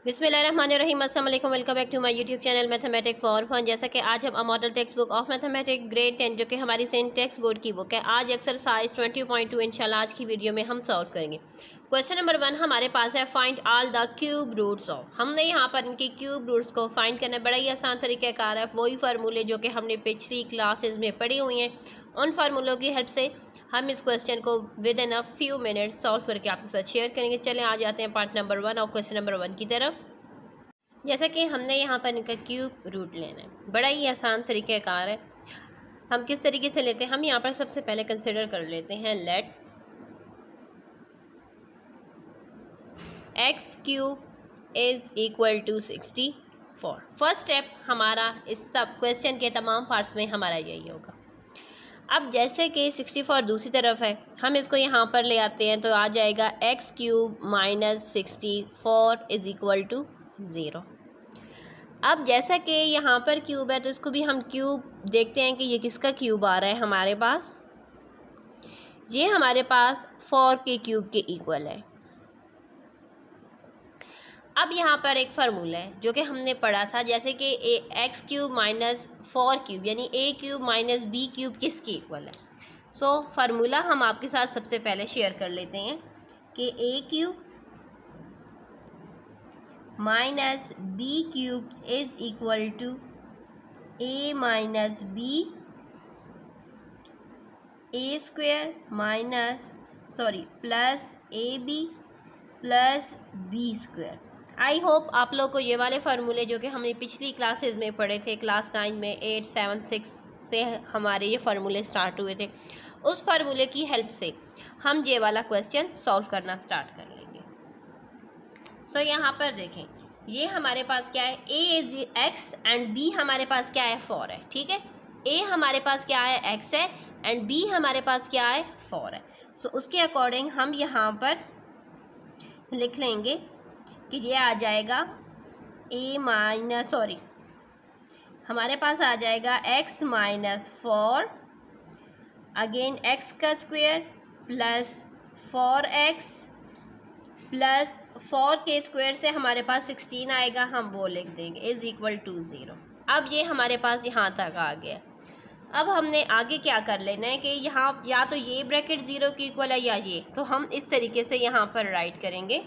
बिस्मिल्लाहिर्रहमानिर्रहीम, अस्सलाम वालेकुम, welcome back to my YouTube channel mathematic for fun. जैसा कि आज हम model text book of mathematic grade 10 जो कि हमारी सेंट टेक्स्ट बोर्ड की बुक है, आज एक्सरसाइज 20.2 इंशाल्लाह आज की वीडियो में हम सॉल्व करेंगे। क्वेश्चन नंबर 1 हमारे पास है, find all the cube roots of. हमने यहाँ पर इनके क्यूब रूट्स को फाइंड करना बड़ा ही आसान तरीक़ाकार है। वही फार्मूले जो कि हमने पिछली क्लासेज में पढ़ी हुई हैं, उन फार्मूलों की हेल्प से हम इस क्वेश्चन को with in a few minute solve करके आपके साथ शेयर करेंगे। चलें आ जाते हैं पार्ट नंबर 1 और क्वेश्चन नंबर 1 की तरफ। जैसा कि हमने यहाँ पर इनका क्यूब रूट लेना है, बड़ा ही आसान तरीक़ाकार है। हम किस तरीके से लेते हैं, हम यहाँ पर सबसे पहले कंसिडर कर लेते हैं let x cube is equal to 64। First step हमारा इस सब क्वेश्चन के तमाम पार्ट्स में हमारा यही होगा। अब जैसे कि 64 दूसरी तरफ है, हम इसको यहाँ पर ले आते हैं तो आ जाएगा x cube minus 64 is equal to 0। अब जैसा कि यहाँ पर क्यूब है तो इसको भी हम क्यूब देखते हैं कि ये किसका क्यूब आ रहा है हमारे पास। ये हमारे पास 4 के क्यूब के इक्वल है। अब यहाँ पर एक फार्मूला है जो कि हमने पढ़ा था, जैसे कि एक्स क्यूब माइनस 4 क्यूब यानी ए क्यूब माइनस बी क्यूब किसके इक्वल है। सो फार्मूला हम आपके साथ सबसे पहले शेयर कर लेते हैं कि a cube minus b cube is equal to a minus b a square plus a b plus b square. I hope आप लोग को ये वाले फार्मूले जो कि हमने पिछली क्लासेस में पढ़े थे, क्लास 9 में 8, 7, 6 से हमारे ये फार्मूले स्टार्ट हुए थे, उस फार्मूले की हेल्प से हम ये वाला क्वेश्चन सॉल्व करना स्टार्ट कर लेंगे। सो यहाँ पर देखें, ये हमारे पास क्या है, ए इज एक्स एंड बी हमारे पास क्या है 4 है। ठीक है, ए हमारे पास क्या है एक्स है एंड बी हमारे पास क्या है 4 है। सो उसके अकॉर्डिंग हम यहाँ पर लिख लेंगे कि ये आ जाएगा हमारे पास आ जाएगा एक्स माइनस 4 अगेन एक्स का स्क्वायर प्लस 4x प्लस 4 के स्क्वायर से हमारे पास 16 आएगा, हम वो लिख देंगे इज़ इक्वल टू 0। अब ये हमारे पास यहाँ तक आ गया। अब हमने आगे क्या कर लेना है कि यहाँ या तो ये ब्रैकेट 0 की इक्वल है या ये, तो हम इस तरीके से यहाँ पर राइट करेंगे।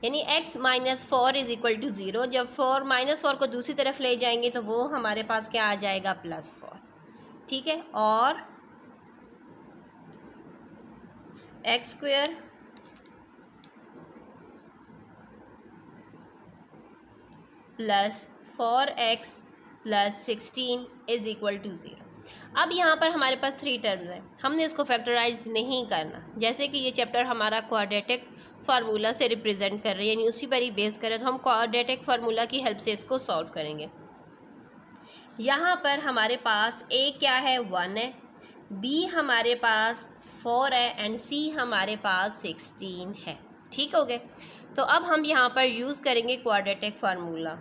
यानी x minus 4 is equal to 0। जब 4 माइनस 4 को दूसरी तरफ ले जाएंगे तो वो हमारे पास क्या आ जाएगा प्लस 4। ठीक है, और x square plus 4x plus 16 is equal to 0। अब यहाँ पर हमारे पास 3 टर्म्स हैं, हमने इसको फैक्टराइज नहीं करना। जैसे कि ये चैप्टर हमारा क्वाड्रेटिक फार्मूला से रिप्रेजेंट कर रही है, यानी उसी पर ही बेस करें, तो हम क्वाड्रेटिक फार्मूला की हेल्प से इसको सॉल्व करेंगे। यहाँ पर हमारे पास ए क्या है 1 है, बी हमारे पास 4 है एंड सी हमारे पास 16 है। ठीक हो गए, तो अब हम यहाँ पर यूज़ करेंगे क्वाड्रेटिक फार्मूला।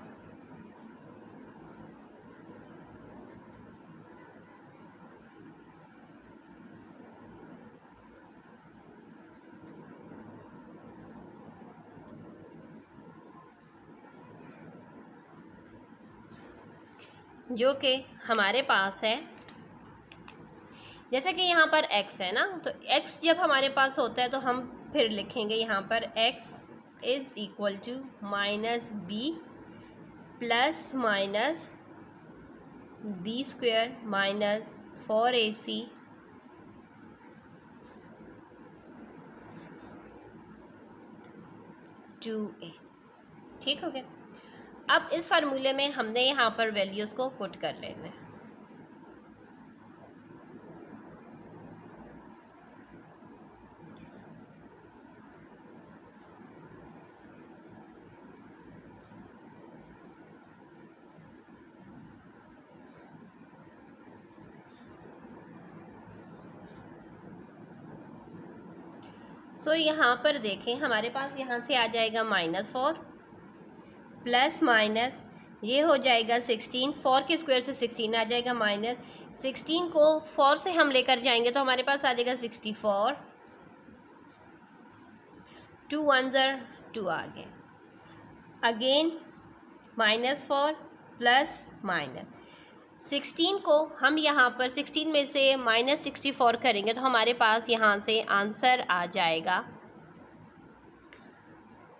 जो कि हमारे पास है, जैसे कि यहाँ पर x है ना, तो x जब हमारे पास होता है तो हम फिर लिखेंगे यहाँ पर x is equal to minus b plus minus b square minus 4ac two a. ठीक हो गया। अब इस फार्मूले में हमने यहाँ पर वैल्यूज़ को पुट कर लेना है। सो यहाँ पर देखें, हमारे पास यहाँ से आ जाएगा -4 प्लस माइनस ये हो जाएगा 16, 4 के स्क्वायर से 16 आ जाएगा, माइनस 16 को 4 से हम लेकर जाएंगे तो हमारे पास आ जाएगा 64, 2 1 2 आ गए, अगेन -4 प्लस माइनस 16 को हम यहाँ पर 16 में से -64 करेंगे तो हमारे पास यहाँ से आंसर आ जाएगा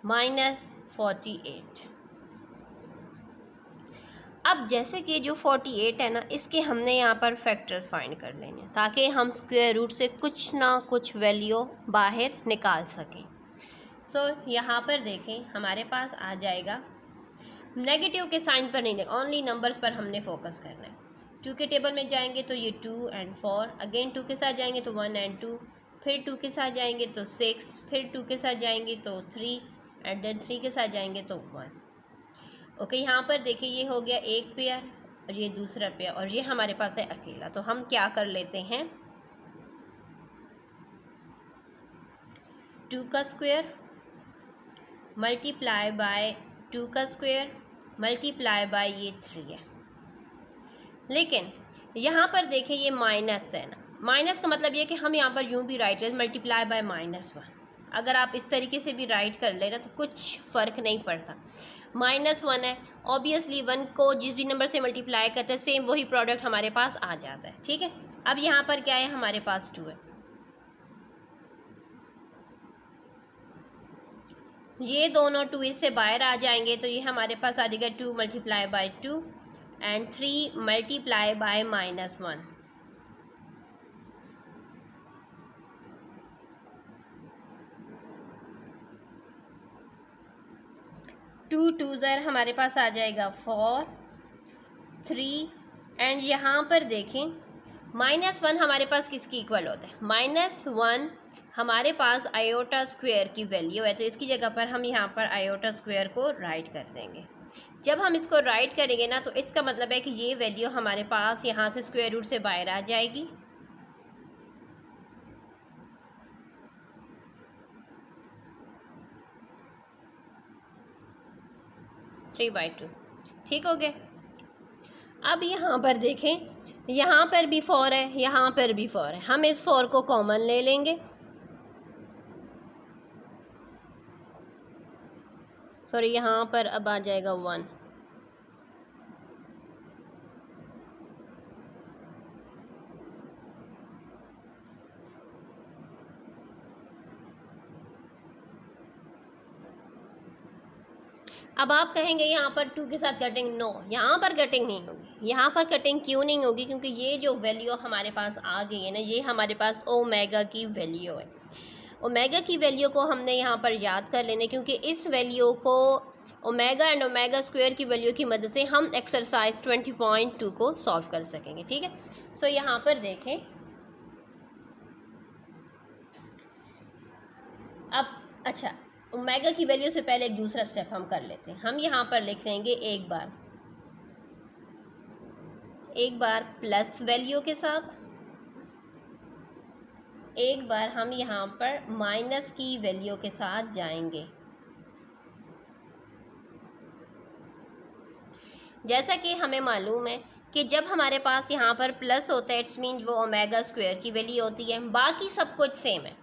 -48। अब जैसे कि जो 48 है ना, इसके हमने यहाँ पर फैक्टर्स फाइंड कर लेने ताकि हम स्क्वायर रूट से कुछ ना कुछ वैल्यू बाहर निकाल सकें। सो यहाँ पर देखें हमारे पास आ जाएगा, नेगेटिव के साइन पर नहीं, ओनली नंबर्स पर हमने फोकस करना है। 2 के टेबल में जाएंगे तो ये 2 एंड 4, अगेन 2 के साथ जाएंगे तो 1 एंड 2, फिर 2 के साथ जाएंगे तो 6, फिर 2 के साथ जाएंगे तो 3 एंड देन 3 के साथ जाएंगे तो 1। ओके, यहाँ पर देखिए ये हो गया एक पेयर और ये दूसरा पेयर और ये हमारे पास है अकेला। तो हम क्या कर लेते हैं, 2 का स्क्वायर मल्टीप्लाई बाय 2 का स्क्वायर मल्टीप्लाई बाय ये 3 है। लेकिन यहाँ पर देखें ये माइनस है ना, माइनस का मतलब ये कि हम यहाँ पर यूँ भी राइट करें मल्टीप्लाई बाय -1। अगर आप इस तरीके से भी राइट कर लेना तो कुछ फ़र्क नहीं पड़ता। -1 है, ऑब्वियसली 1 को जिस भी नंबर से मल्टीप्लाई करते हैं सेम वही प्रोडक्ट हमारे पास आ जाता है। ठीक है, अब यहाँ पर क्या है, हमारे पास 2 है, ये दोनों 2 इससे बाहर आ जाएंगे तो ये हमारे पास आ जाएगा 2 multiply by 2 and 3 multiply by -1। 2 2 हमारे पास आ जाएगा 4 3 एंड यहाँ पर देखें -1 हमारे पास किसकी इक्वल होता है, -1 हमारे पास आयोटा स्क्वायर की वैल्यू है। तो इसकी जगह पर हम यहाँ पर आयोटा स्क्वायर को राइट कर देंगे। जब हम इसको राइट करेंगे ना तो इसका मतलब है कि ये वैल्यू हमारे पास यहाँ से स्क्वायर रूट से बाहर आ जाएगी। थ्री बाई टू, ठीक हो गया। अब यहाँ पर देखें, यहाँ पर भी 4 है, यहाँ पर भी 4 है, हम इस 4 को कॉमन ले लेंगे। सॉरी, यहाँ पर अब आ जाएगा 1। अब आप कहेंगे यहाँ पर 2 के साथ कटिंग, नो, यहाँ पर कटिंग नहीं होगी। यहाँ पर कटिंग क्यों नहीं होगी, क्योंकि ये जो वैल्यू हमारे पास आ गई है ना, ये हमारे पास ओमेगा की वैल्यू है। ओमेगा की वैल्यू को हमने यहाँ पर याद कर लेने, क्योंकि इस वैल्यू को ओमेगा एंड ओमेगा स्क्वायर की वैल्यू की मदद से हम एक्सरसाइज 20.2 को सॉल्व कर सकेंगे। ठीक है, सो यहाँ पर देखें, अब अच्छा, ओमेगा की वैल्यू से पहले एक दूसरा स्टेप हम कर लेते हैं। हम यहाँ पर लिख लेंगे एक बार प्लस वैल्यू के साथ, एक बार हम यहाँ पर माइनस की वैल्यू के साथ जाएंगे। जैसा कि हमें मालूम है कि जब हमारे पास यहाँ पर प्लस होता है इट्स मीन वो ओमेगा स्क्वायर की वैल्यू होती है, बाकी सब कुछ सेम है।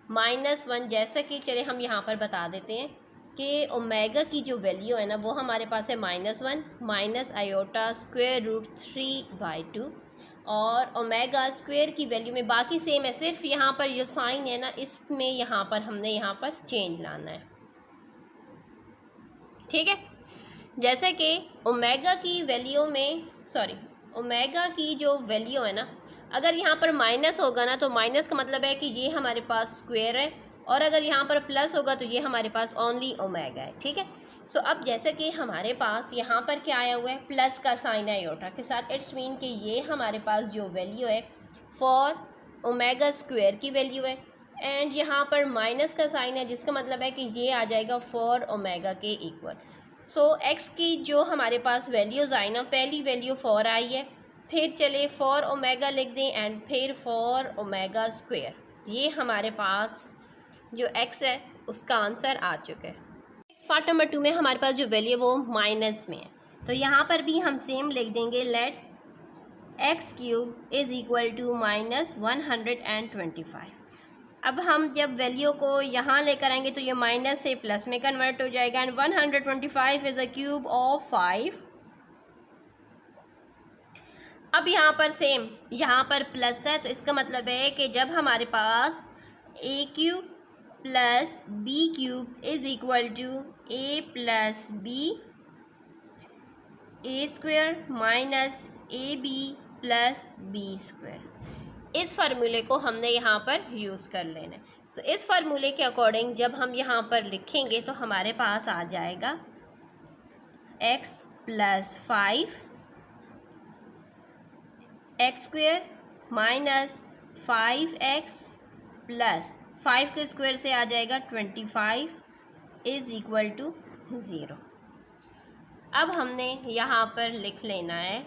-1, जैसा कि चले हम यहाँ पर बता देते हैं कि ओमेगा की जो वैल्यू है ना वो हमारे पास है -1 माइनस आयोटा स्क्वायर रूट 3/2, और ओमेगा स्क्वायर की वैल्यू में बाकी सेम है, सिर्फ यहाँ पर जो साइन है ना इसमें यहाँ पर हमने यहाँ पर चेंज लाना है। ठीक है, जैसे कि ओमेगा की वैल्यू में ओमेगा की जो वैल्यू है ना, अगर यहाँ पर माइनस होगा ना तो माइनस का मतलब है कि ये हमारे पास स्क्वायर है, और अगर यहाँ पर प्लस होगा तो ये हमारे पास ओनली ओमेगा है। ठीक है, सो अब जैसे कि हमारे पास यहाँ पर क्या आया हुआ है, प्लस का साइन है आयोटा के साथ, इट्स मीन कि ये हमारे पास जो वैल्यू है फॉर ओमेगा स्क्वायर की वैल्यू है, एंड यहाँ पर माइनस का साइन है जिसका मतलब है कि ये आ जाएगा फॉर ओमेगा के इक्वल। सो एक्स की जो हमारे पास वैल्यूज़ आई ना, पहली वैल्यू 4 आई है, फिर चले फॉर ओमेगा लिख दें एंड फिर फॉर ओमेगा स्क्वायर, ये हमारे पास जो एक्स है उसका आंसर आ चुका है। पार्ट नंबर 2 में हमारे पास जो वैल्यू वो माइनस में है, तो यहाँ पर भी हम सेम लिख देंगे, let x cube is equal to minus 125। अब हम जब वैल्यू को यहाँ लेकर आएंगे तो ये माइनस से प्लस में कन्वर्ट हो जाएगा। And 125 is a cube of 5। अब यहाँ पर सेम, यहाँ पर प्लस है तो इसका मतलब है कि जब हमारे पास a cube plus b cube is equal to a plus b, a square minus a b plus b square, इस फार्मूले को हमने यहाँ पर यूज़ कर लेना है। सो इस फार्मूले के अकॉर्डिंग जब हम यहाँ पर लिखेंगे तो हमारे पास आ जाएगा x plus 5 x square minus 5x plus 5 के स्क्वायर से आ जाएगा 25 इज़ इक्वल टू 0। अब हमने यहाँ पर लिख लेना है,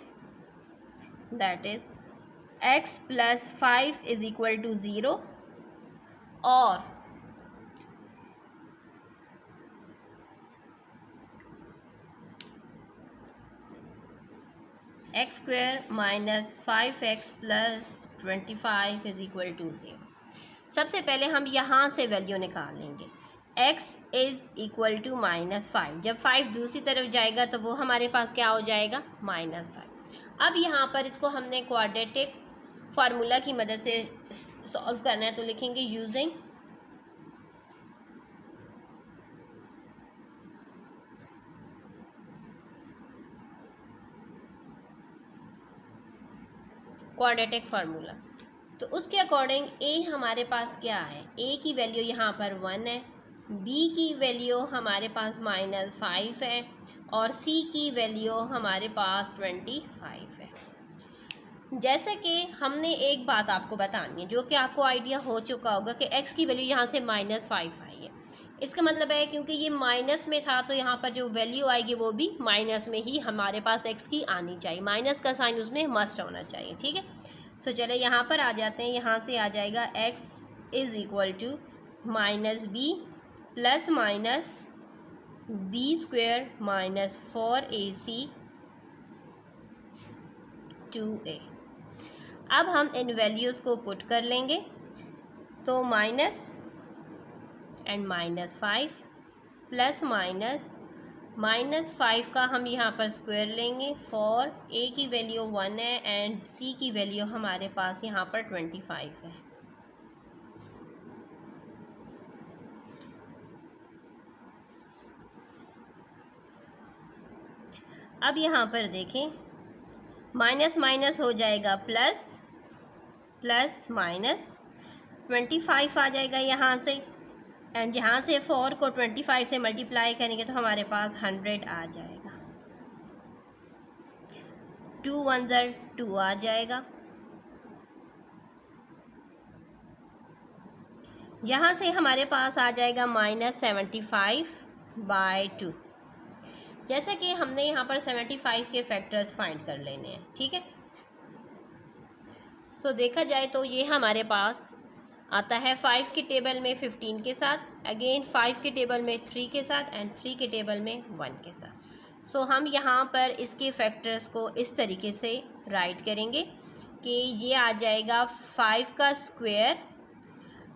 that is x plus 5 is equal to 0 और x square minus 5x plus 25 is equal to 0। सबसे पहले हम यहाँ से वैल्यू निकाल लेंगे। x is equal to minus 5, जब 5 दूसरी तरफ जाएगा तो वो हमारे पास क्या हो जाएगा, -5। अब यहाँ पर इसको हमने क्वाड्रेटिक फार्मूला की मदद से सॉल्व करना है, तो लिखेंगे यूजिंग क्वाड्रेटिक फार्मूला। तो उसके अकॉर्डिंग a हमारे पास क्या है, a की वैल्यू यहाँ पर 1 है, b की वैल्यू हमारे पास -5 है और c की वैल्यू हमारे पास 25 है। जैसे कि हमने एक बात आपको बतानी है जो कि आपको आइडिया हो चुका होगा कि x की वैल्यू यहाँ से -5 आई है। इसका मतलब है क्योंकि ये माइनस में था तो यहाँ पर जो वैल्यू आएगी वो भी माइनस में ही हमारे पास x की आनी चाहिए, माइनस का साइन उसमें मस्ट होना चाहिए, ठीक है। सो चले यहाँ पर आ जाते हैं, यहाँ से आ जाएगा x is equal to minus b plus minus b square minus 4ac 2a। अब हम इन वैल्यूज़ को पुट कर लेंगे तो माइनस एंड -5 प्लस -5 का हम यहाँ पर स्क्वायर लेंगे। फॉर a की वैल्यू 1 है एंड c की वैल्यू हमारे पास यहाँ पर 25 है। अब यहाँ पर देखें, माइनस माइनस हो जाएगा प्लस, प्लस माइनस 25 आ जाएगा यहाँ से, एंड यहाँ से 4 को 25 से मल्टीप्लाई करेंगे तो हमारे पास 100 आ जाएगा। 2 1 2 आ जाएगा। यहाँ से हमारे पास आ जाएगा -75/2। जैसे कि हमने यहाँ पर 75 के फैक्टर्स फाइंड कर लेने हैं, ठीक है। सो देखा जाए तो ये हमारे पास आता है 5 के टेबल में 15 के साथ, अगेन 5 के टेबल में 3 के साथ एंड 3 के टेबल में 1 के साथ। सो हम यहाँ पर इसके फैक्टर्स को इस तरीके से राइट करेंगे कि ये आ जाएगा 5 का स्क्वायर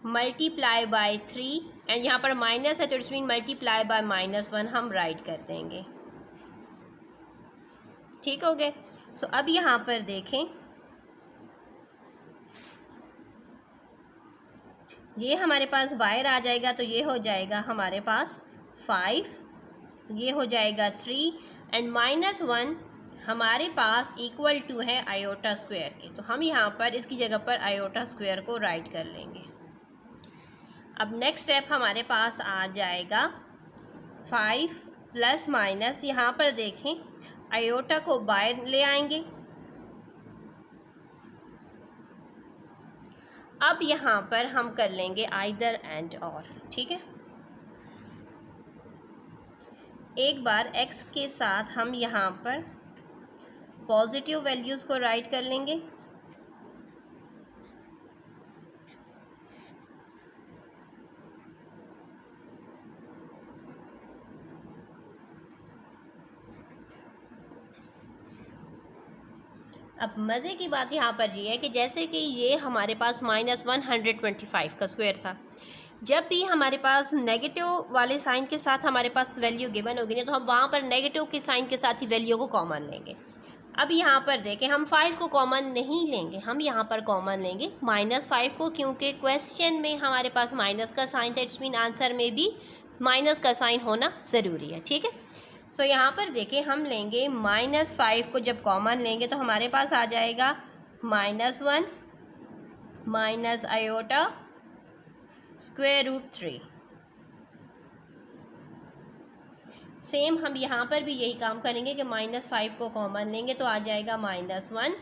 मल्टीप्लाई बाय 3 एंड यहाँ पर माइनस है तो इट्स मीन मल्टीप्लाई बाय -1 हम राइट कर देंगे, ठीक हो गए। सो अब यहाँ पर देखें, ये हमारे पास बाहर आ जाएगा तो ये हो जाएगा हमारे पास 5, ये हो जाएगा 3 एंड -1 हमारे पास इक्वल टू है आयोटा स्क्वायर के, तो हम यहाँ पर इसकी जगह पर आयोटा स्क्वायर को राइट कर लेंगे। अब नेक्स्ट स्टेप हमारे पास आ जाएगा 5 प्लस माइनस, यहाँ पर देखें आयोटा को बाहर ले आएंगे। अब यहाँ पर हम कर लेंगे आइदर एंड और, ठीक है। एक बार x के साथ हम यहाँ पर पॉजिटिव वैल्यूज़ को राइट कर लेंगे, अब मज़े की बात यहाँ पर ये है कि जैसे कि ये हमारे पास -125 का स्क्वायर था, जब भी हमारे पास नेगेटिव वाले साइन के साथ हमारे पास वैल्यू गिवन होगी ना, तो हम वहाँ पर नेगेटिव के साइन के साथ ही वैल्यू को कॉमन लेंगे। अब यहाँ पर देखें, हम 5 को कॉमन नहीं लेंगे, हम यहाँ पर कॉमन लेंगे -5 को, क्योंकि क्वेश्चन में हमारे पास माइनस का साइन था, इट्स मीन आंसर में भी माइनस का साइन होना ज़रूरी है। ठीक है, सो यहाँ पर देखें, हम लेंगे -5 को जब कॉमन लेंगे तो हमारे पास आ जाएगा -1 माइनस आयोटा √3। सेम हम यहाँ पर भी यही काम करेंगे कि -5 को कॉमन लेंगे तो आ जाएगा -1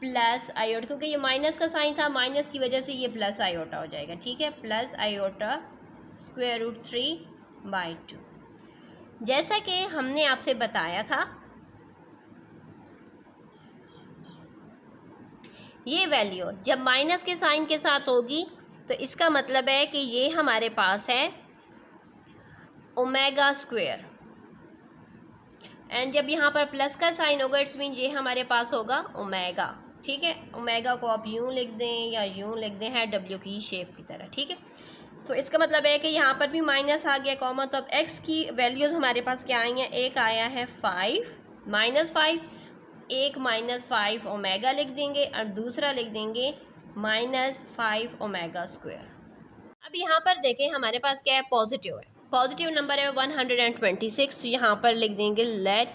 प्लस आयोटा, क्योंकि ये माइनस का साइन था, माइनस की वजह से ये प्लस आयोटा हो जाएगा। ठीक है, प्लस आयोटा √3/2। जैसा कि हमने आपसे बताया था, ये वैल्यू जब माइनस के साइन के साथ होगी तो इसका मतलब है कि ये हमारे पास है ओमेगा स्क्वायर, एंड जब यहाँ पर प्लस का साइन होगा इट्स मीन ये हमारे पास होगा ओमेगा। ठीक है, ओमेगा को आप यूँ लिख दें या यूँ लिख दें, है डब्ल्यू की शेप की तरह। ठीक है, सो इसका मतलब है कि यहाँ पर भी माइनस आ गया कॉमन, तो अब एक्स की वैल्यूज़ हमारे पास क्या आई हैं, एक आया है 5 -5, एक -5 ओमेगा लिख देंगे और दूसरा लिख देंगे -5 ओमेगा स्क्वायर। अब यहाँ पर देखें, हमारे पास क्या है, पॉजिटिव है, पॉजिटिव नंबर है 126। यहाँ पर लिख देंगे let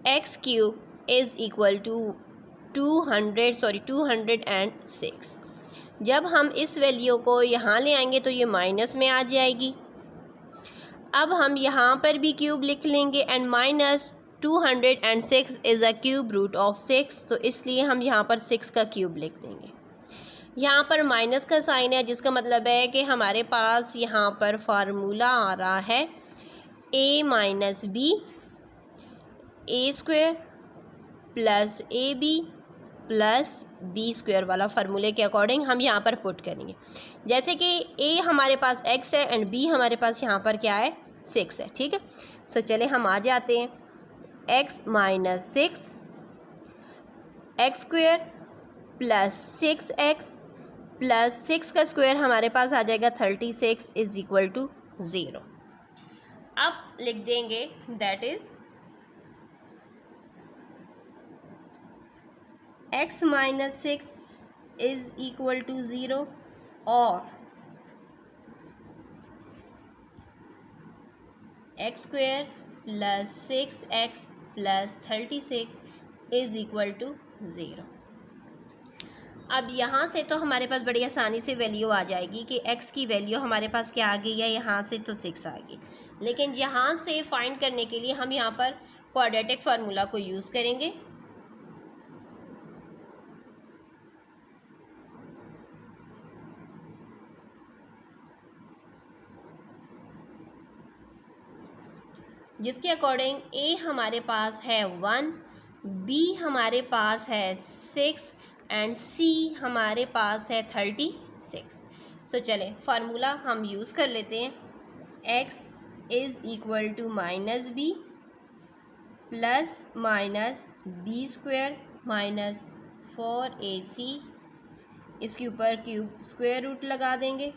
x³ is equal to 206। जब हम इस वैल्यू को यहाँ ले आएंगे तो ये माइनस में आ जाएगी। अब हम यहाँ पर भी क्यूब लिख लेंगे, and -206 is a cube root of 6, तो इसलिए हम यहाँ पर 6 का क्यूब लिख देंगे। यहाँ पर माइनस का साइन है, जिसका मतलब है कि हमारे पास यहाँ पर फार्मूला आ रहा है a - b a² plus ab plus b² वाला फार्मूले के अकॉर्डिंग हम यहाँ पर पुट करेंगे। जैसे कि a हमारे पास x है एंड b हमारे पास यहाँ पर क्या है, 6 है। ठीक है, सो चले हम आ जाते हैं, x - 6 x² plus 6x plus 6 का स्क्वायर हमारे पास आ जाएगा 36 इज़ इक्वल टू 0। अब लिख देंगे that is x - 6 is equal to 0 और x² plus 6x plus 36 is equal to 0। अब यहाँ से तो हमारे पास बड़ी आसानी से वैल्यू आ जाएगी कि x की वैल्यू हमारे पास क्या आ गई है, यहाँ से तो 6 आ गई, लेकिन यहाँ से फाइंड करने के लिए हम यहाँ पर क्वाड्रेटिक फार्मूला को यूज़ करेंगे। जिसके अकॉर्डिंग a हमारे पास है 1, b हमारे पास है 6 एंड c हमारे पास है 36। सो चले फार्मूला हम यूज़ कर लेते हैं, x is equal to -b plus -b² minus 4ac, इसके ऊपर क्यूब स्क्वायर रूट लगा देंगे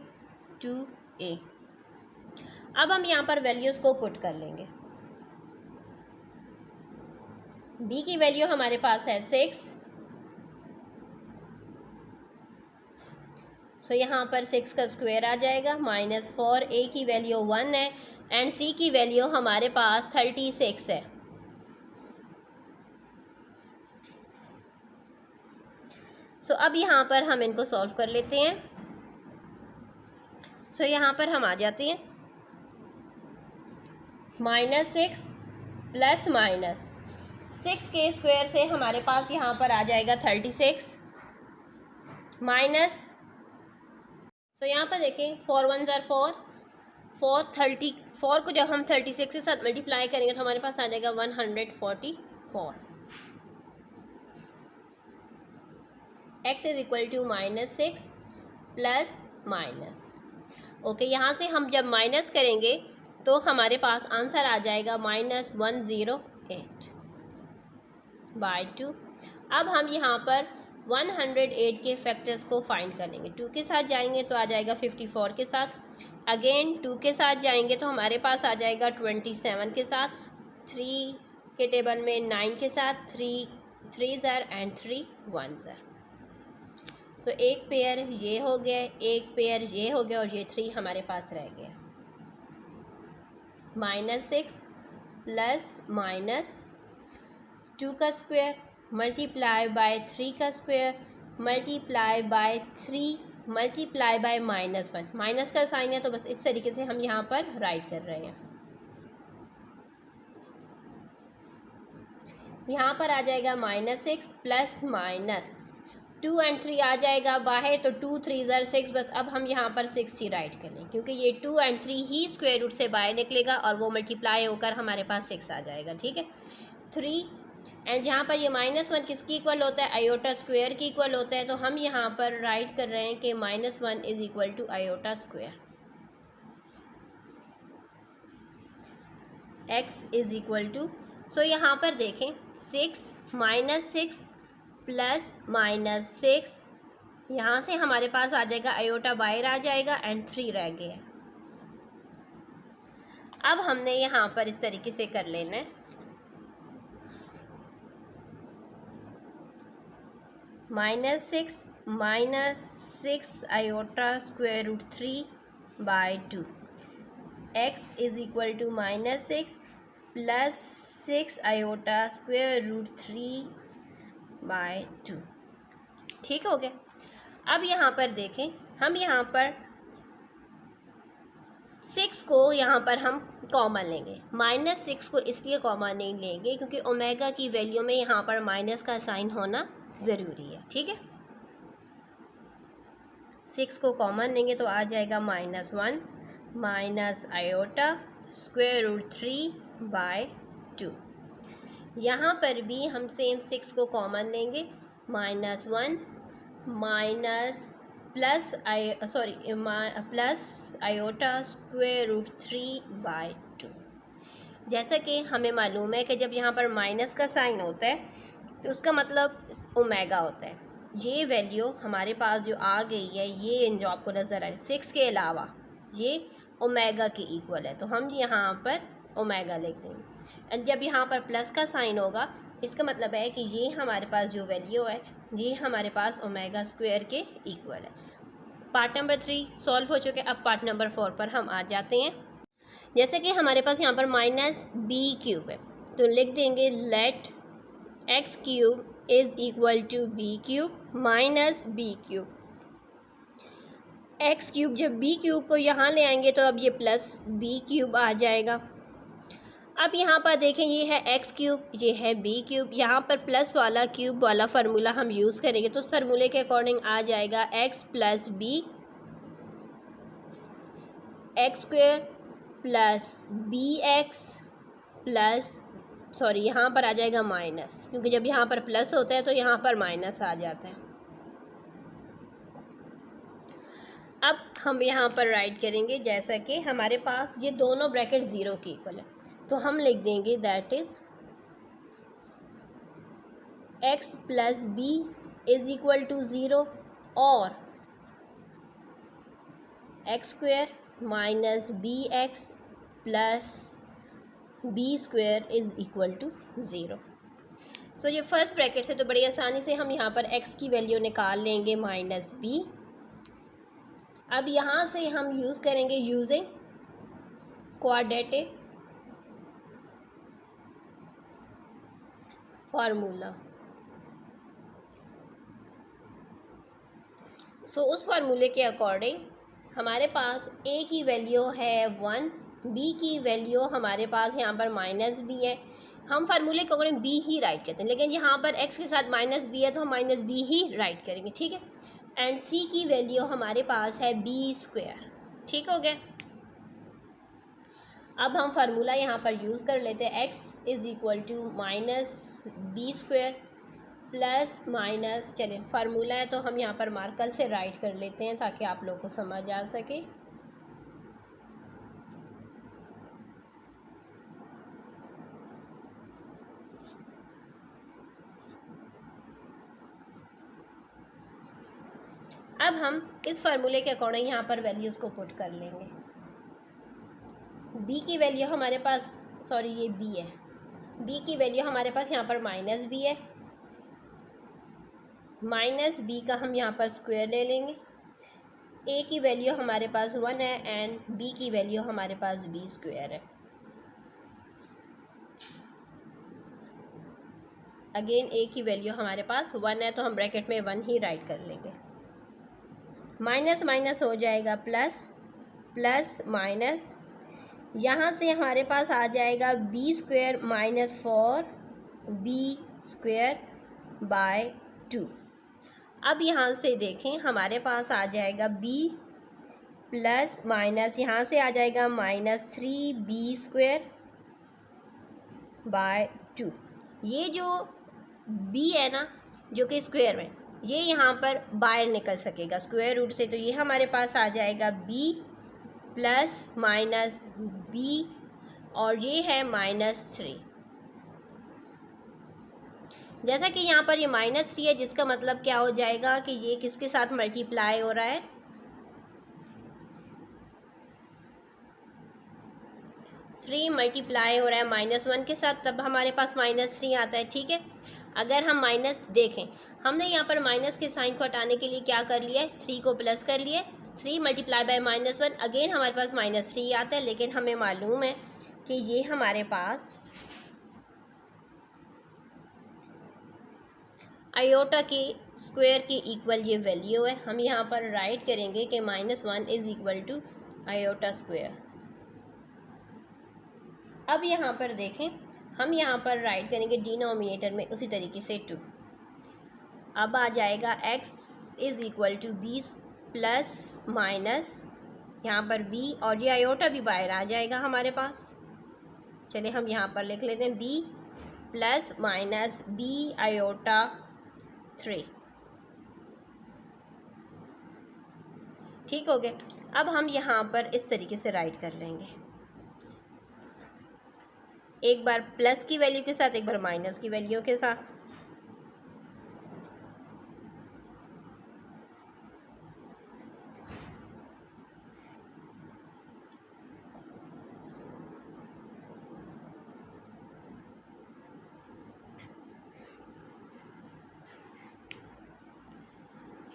2a। अब हम यहाँ पर वैल्यूज़ को पुट कर लेंगे। b की वैल्यू हमारे पास है 6, सो यहाँ पर 6 का स्क्वायर आ जाएगा, -4a की वैल्यू 1 है एंड c की वैल्यू हमारे पास 36 है। सो अब यहाँ पर हम इनको सॉल्व कर लेते हैं। सो यहाँ पर हम आ जाते हैं, -6 प्लस -6 के स्क्वायर से हमारे पास यहाँ पर आ जाएगा 36 माइनस, सो यहाँ पर देखें 4 1 ज़ार 4 को जब हम 36 के साथ मल्टीप्लाई करेंगे तो हमारे पास आ जाएगा 144। x is equal to -6 plus minus, okay, यहाँ से हम जब माइनस करेंगे तो हमारे पास आंसर आ जाएगा -108। बाय 2। अब हम यहाँ पर 108 के फैक्टर्स को फाइंड कर लेंगे। 2 के साथ जाएंगे तो आ जाएगा 54 के साथ, अगेन 2 के साथ जाएंगे तो हमारे पास आ जाएगा 27 के साथ, 3 के टेबल में 9 के साथ, 3 3s एंड 3 1s। सो एक पेयर ये हो गया, एक पेयर ये हो गया, और ये 3 हमारे पास रह गया। -6 प्लस -2 का स्क्वायर मल्टीप्लाई बाय 3 का square multiply by 3 multiply by -1। Minus का साइन है तो बस इस तरीके से हम यहाँ पर राइट कर रहे हैं। यहाँ पर आ जाएगा -6 प्लस -2 एंड 3 आ जाएगा बाहर, तो 2 3s are 6। बस अब हम यहाँ पर 6 ही राइट कर लें, क्योंकि ये 2 एंड 3 ही स्क्वायर रूट से बाहर निकलेगा और वो मल्टीप्लाई होकर हमारे पास 6 आ जाएगा। ठीक है, 3 एंड जहाँ पर ये -1 किसकी इक्वल होता है, आयोटा स्क्वायर की इक्वल होता है, तो हम यहाँ पर राइट कर रहे हैं कि -1 is equal to iota square. x is equal to, so यहाँ पर देखें 6 -6 प्लस -6, यहाँ से हमारे पास आ जाएगा आयोटा बाहर आ जाएगा एंड 3 रह गया। अब हमने यहाँ पर इस तरीके से कर लेना है, -6 iota square root 3 by 2, x is equal to -6 plus 6 iota square root 3 by 2। ठीक हो गया। अब यहाँ पर देखें, हम यहाँ पर 6 को यहाँ पर हम कॉमन लेंगे। -6 को इसलिए कॉमन नहीं लेंगे क्योंकि ओमेगा की वैल्यू में यहाँ पर माइनस का साइन होना ज़रूरी है। ठीक है, 6 को कॉमन लेंगे तो आ जाएगा -1 minus iota square root 3 by 2। यहाँ पर भी हम सेम 6 को कॉमन लेंगे, -1 minus plus iota square root 3 by 2। जैसा कि हमें मालूम है कि जब यहाँ पर माइनस का साइन होता है तो उसका मतलब ओमेगा होता है। ये वैल्यू हमारे पास जो आ गई है, ये जो आपको नज़र आ रही है 6 के अलावा, ये ओमेगा के इक्वल है, तो हम यहाँ पर ओमेगा लिख देंगे। एंड जब यहाँ पर प्लस का साइन होगा, इसका मतलब है कि ये हमारे पास जो वैल्यू है ये हमारे पास ओमेगा स्क्वायर के इक्वल है। पार्ट नंबर 3 सॉल्व हो चुके। अब पार्ट नंबर 4 पर हम आ जाते हैं। जैसे कि हमारे पास यहाँ पर -b³ है, तो लिख देंगे let x³ is equal to b³ minus b³। x³ जब b³ को यहाँ ले आएंगे तो अब ये प्लस b³ आ जाएगा। अब यहाँ पर देखें, ये है x³, ये है b³, यहाँ पर प्लस वाला क्यूब वाला फार्मूला हम यूज़ करेंगे, तो उस फार्मूले के अकॉर्डिंग आ जाएगा x plus b x² plus bx plus यहाँ पर आ जाएगा माइनस, क्योंकि जब यहाँ पर प्लस होता है तो यहाँ पर माइनस आ जाता है। अब हम यहाँ पर राइट करेंगे, जैसा कि हमारे पास ये दोनों ब्रैकेट 0 के इक्वल है, तो हम लिख देंगे that is x plus b is equal to 0 और x² minus bx plus b² is equal to 0। So ये फर्स्ट ब्रैकेट से तो बड़ी आसानी से हम यहाँ पर x की वैल्यू निकाल लेंगे -b। अब यहाँ से हम यूज़ करेंगे यूजिंग क्वाड्रेटिक फार्मूला। सो उस फार्मूले के अकॉर्डिंग हमारे पास a की वैल्यू है 1, b की वैल्यू हमारे पास यहाँ पर -b है। हम फार्मूले के अकॉर्डिंग b ही राइट करते हैं, लेकिन यहाँ पर x के साथ -b है तो हम -b ही राइट करेंगे। ठीक है, एंड c की वैल्यू हमारे पास है b²। ठीक हो गया। अब हम फार्मूला यहाँ पर यूज़ कर लेते हैं, x is equal to -b² plus minus, चलें फार्मूला है तो हम यहाँ पर मार्कर से राइट कर लेते हैं ताकि आप लोग को समझ आ सके। अब हम इस फार्मूले के अकॉर्डिंग यहाँ पर वैल्यूज़ को पुट कर लेंगे। b की वैल्यू हमारे पास, सॉरी ये b है, b की वैल्यू हमारे पास यहाँ पर माइनस b है, माइनस b का हम यहाँ पर स्क्वायर ले लेंगे। a की वैल्यू हमारे पास 1 है एंड b की वैल्यू हमारे पास b स्क्वायर है। अगेन a की वैल्यू हमारे पास 1 है तो हम ब्रैकेट में 1 ही राइट कर लेंगे। माइनस माइनस हो जाएगा प्लस, प्लस माइनस, यहाँ से हमारे पास आ जाएगा b square minus 4b square by 2। अब यहाँ से देखें हमारे पास आ जाएगा b प्लस माइनस, यहाँ से आ जाएगा माइनस 3b स्क्वायर बाय 2। ये जो b है ना जो कि स्क्वायर में, ये यहाँ पर बाहर निकल सकेगा स्क्वायर रूट से, तो ये हमारे पास आ जाएगा b प्लस माइनस b और ये है -3। जैसा कि यहाँ पर ये -3 है, जिसका मतलब क्या हो जाएगा कि ये किसके साथ मल्टीप्लाई हो रहा है, 3 मल्टीप्लाई हो रहा है -1 के साथ, तब हमारे पास -3 आता है। ठीक है, अगर हम माइनस देखें, हमने यहाँ पर माइनस के साइन को हटाने के लिए क्या कर लिया है, 3 को प्लस कर लिए, 3 मल्टीप्लाई बाय -1, अगेन हमारे पास -3 आता है। लेकिन हमें मालूम है कि ये हमारे पास आयोटा के स्क्वायर के इक्वल ये वैल्यू है। हम यहाँ पर राइट करेंगे कि -1 is equal to iota square. अब यहाँ पर देखें, हम यहाँ पर राइट करेंगे डिनोमिनेटर में उसी तरीके से 2। अब आ जाएगा x is equal to b plus minus यहाँ पर b, और ये आयोटा भी बाहर आ जाएगा हमारे पास। चलिए हम यहाँ पर लिख लेते हैं b plus minus b iota 3। ठीक हो गया। अब हम यहाँ पर इस तरीके से राइट कर लेंगे, एक बार प्लस की वैल्यू के साथ, एक बार माइनस की वैल्यू के साथ।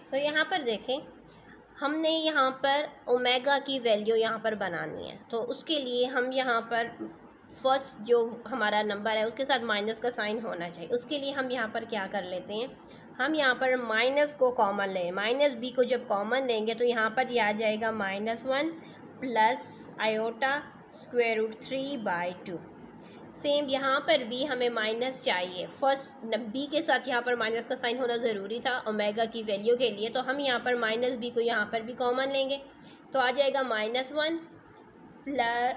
तो यहाँ पर देखें, हमने यहाँ पर ओमेगा की वैल्यू यहाँ पर बनानी है, तो उसके लिए हम यहाँ पर फर्स्ट जो हमारा नंबर है उसके साथ माइनस का साइन होना चाहिए। उसके लिए हम यहाँ पर क्या कर लेते हैं, हम यहाँ पर माइनस को कॉमन लें, माइनस b को जब कॉमन लेंगे तो यहाँ पर ये आ जाएगा -1 plus iota square root 3 by 2। Same यहाँ पर भी हमें माइनस चाहिए, फर्स्ट b के साथ यहाँ पर माइनस का साइन होना ज़रूरी था ओमेगा की वैल्यू के लिए, तो हम यहाँ पर माइनस b को यहाँ पर भी कॉमन लेंगे तो आ जाएगा -1 प्लस,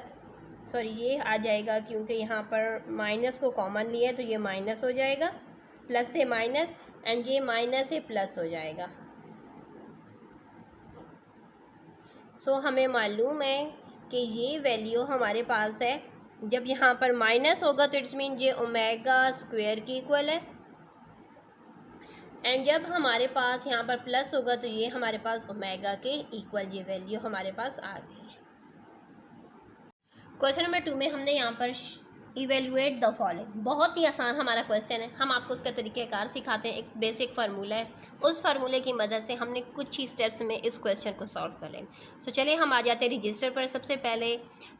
सॉरी ये आ जाएगा क्योंकि यहाँ पर माइनस को कॉमन लिया है तो ये माइनस हो जाएगा, प्लस से माइनस, एंड ये माइनस से प्लस हो जाएगा। सो हमें मालूम है कि ये वैल्यू हमारे पास है, जब यहाँ पर माइनस होगा तो इट्स मीन ये ओमेगा स्क्वायर के इक्वल है, एंड जब हमारे पास यहाँ पर प्लस होगा तो ये हमारे पास ओमेगा के इक्वल ये वैल्यू हमारे पास आ गई है। क्वेश्चन नंबर 2 में हमने यहाँ पर इवेल्युएट द फॉलोइंग, बहुत ही आसान हमारा क्वेश्चन है। हम आपको उसका तरीक़ाकार सिखाते हैं, एक बेसिक फार्मूला है, उस फार्मूले की मदद से हमने कुछ ही स्टेप्स में इस क्वेश्चन को सॉल्व कर लें। सो चलिए हम आ जाते हैं रजिस्टर पर। सबसे पहले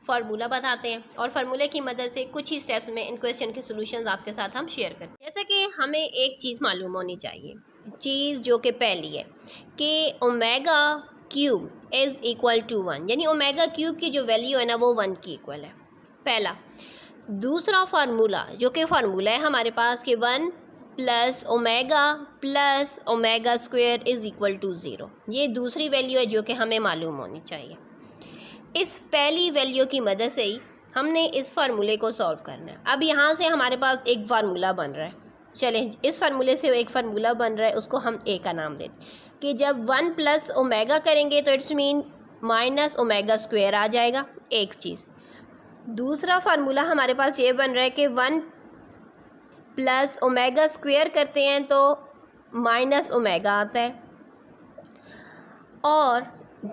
फार्मूला बताते हैं और फार्मूले की मदद से कुछ ही स्टेप्स में इन क्वेश्चन के सोल्यूशन आपके साथ हम शेयर करते हैं। जैसे कि हमें एक चीज़ मालूम होनी चाहिए, चीज़ जो कि पहली है कि omega cube is equal to 1, यानी ओमेगा क्यूब की जो वैल्यू है ना वो 1 की इक्वल है, पहला। दूसरा फार्मूला जो कि फार्मूला है हमारे पास कि 1 plus omega square is equal to 0, ये दूसरी वैल्यू है जो कि हमें मालूम होनी चाहिए। इस पहली वैल्यू की मदद से ही हमने इस फार्मूले को सॉल्व करना है। अब यहाँ से हमारे पास एक फार्मूला बन रहा है, चलें इस फार्मूले से एक फार्मूला बन रहा है, उसको हम ए का नाम देते कि जब 1 प्लस ओमेगा करेंगे तो it's mean minus omega square आ जाएगा, एक चीज़। दूसरा फार्मूला हमारे पास ये बन रहा है कि 1 प्लस ओमेगा स्क्वायर करते हैं तो माइनस ओमेगा आता है। और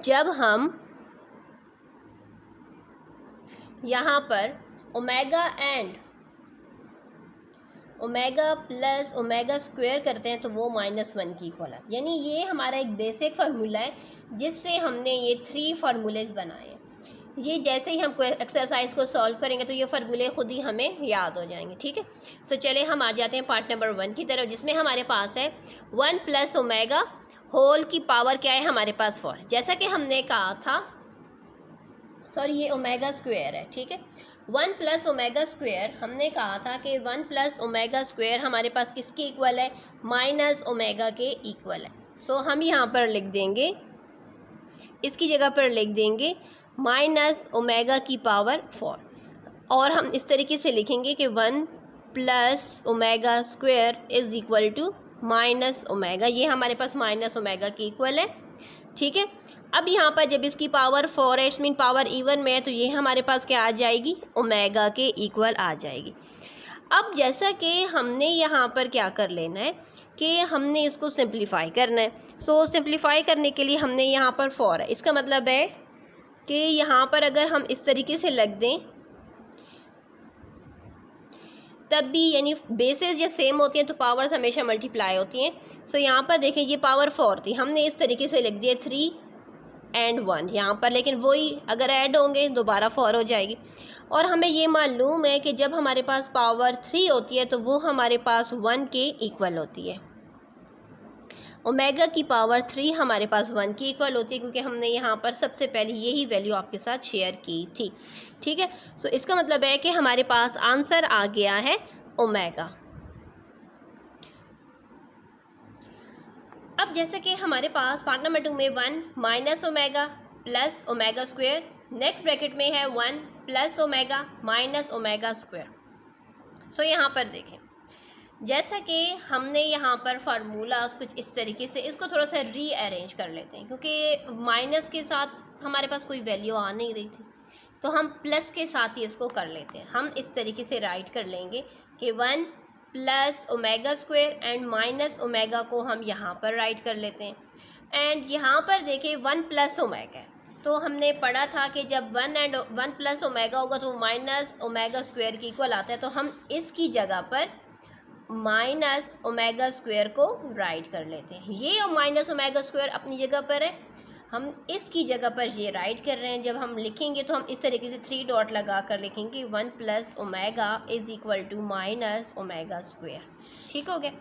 जब हम यहाँ पर omega and omega plus omega square करते हैं तो वो -1 की इक्वल है। यानी ये हमारा एक बेसिक फार्मूला है जिससे हमने ये 3 फार्मूलेज बनाए हैं। ये जैसे ही हम एक्सरसाइज को सॉल्व करेंगे तो ये फार्मूले खुद ही हमें याद हो जाएंगे। ठीक है, सो चले हम आ जाते हैं पार्ट नंबर 1 की तरफ, जिसमें हमारे पास है 1 प्लस ओमेगा होल की पावर क्या है हमारे पास 4। जैसा कि हमने कहा था, सॉरी ये ओमेगा स्क्वायर है। ठीक है, 1 प्लस ओमेगा स्क्वायर हमने कहा था कि 1 प्लस ओमेगा स्क्वायर हमारे पास किसके इक्वल है, माइनस ओमेगा के इक्वल है। सो हम यहाँ पर लिख देंगे, इसकी जगह पर लिख देंगे माइनस ओमेगा की पावर 4, और हम इस तरीके से लिखेंगे कि 1 plus omega square is equal to minus omega. ये हमारे पास माइनस ओमेगा की इक्वल है। ठीक है, अब यहाँ पर जब इसकी पावर 4 है, इट्स मीन पावर इवन में है, तो ये हमारे पास क्या आ जाएगी, ओमेगा के इक्वल आ जाएगी। अब जैसा कि हमने यहाँ पर क्या कर लेना है कि हमने इसको सिंप्लीफाई करना है। सो सिंप्लीफाई करने के लिए हमने यहाँ पर 4 है, इसका मतलब है कि यहाँ पर अगर हम इस तरीके से लग दें तब भी, यानी बेसेस जब सेम होती हैं तो पावर्स हमेशा मल्टीप्लाई होती हैं। सो यहाँ पर देखें ये पावर 4 थी, हमने इस तरीके से लिख दिया 3 एंड 1 यहाँ पर, लेकिन वही अगर ऐड होंगे दोबारा 4 हो जाएगी। और हमें ये मालूम है कि जब हमारे पास पावर 3 होती है तो वो हमारे पास 1 के इक्वल होती है। ओमेगा की पावर 3 हमारे पास 1 की इक्वल होती है, क्योंकि हमने यहाँ पर सबसे पहले यही वैल्यू आपके साथ शेयर की थी। ठीक है, सो इसका मतलब है कि हमारे पास आंसर आ गया है ओमेगा। अब जैसे कि हमारे पास पार्ट नंबर 2 में 1 minus omega plus omega square, next bracket में है 1 plus omega minus omega square. So यहाँ पर देखें, जैसा कि हमने यहाँ पर फार्मूलाज कुछ इस तरीके से, इसको थोड़ा सा रीअरेंज कर लेते हैं, क्योंकि माइनस के साथ हमारे पास कोई वैल्यू आ नहीं रही थी, तो हम प्लस के साथ ही इसको कर लेते हैं। हम इस तरीके से राइट कर लेंगे कि 1 plus omega square and minus omega को हम यहाँ पर राइट कर लेते हैं। एंड यहाँ पर देखें 1 प्लस ओमेगा है, तो हमने पढ़ा था कि जब 1 प्लस ओमेगा होगा तो माइनस ओमेगा स्क्वायर की इक्वल आता है, तो हम इसकी जगह पर माइनस ओमेगा स्क्वायर को राइट कर लेते हैं। ये माइनस ओमेगा स्क्वायर अपनी जगह पर है, हम इसकी जगह पर ये राइट कर रहे हैं। जब हम लिखेंगे तो हम इस तरीके से 3 डॉट लगा कर लिखेंगे 1 plus omega is equal to minus omega square. ठीक हो गया।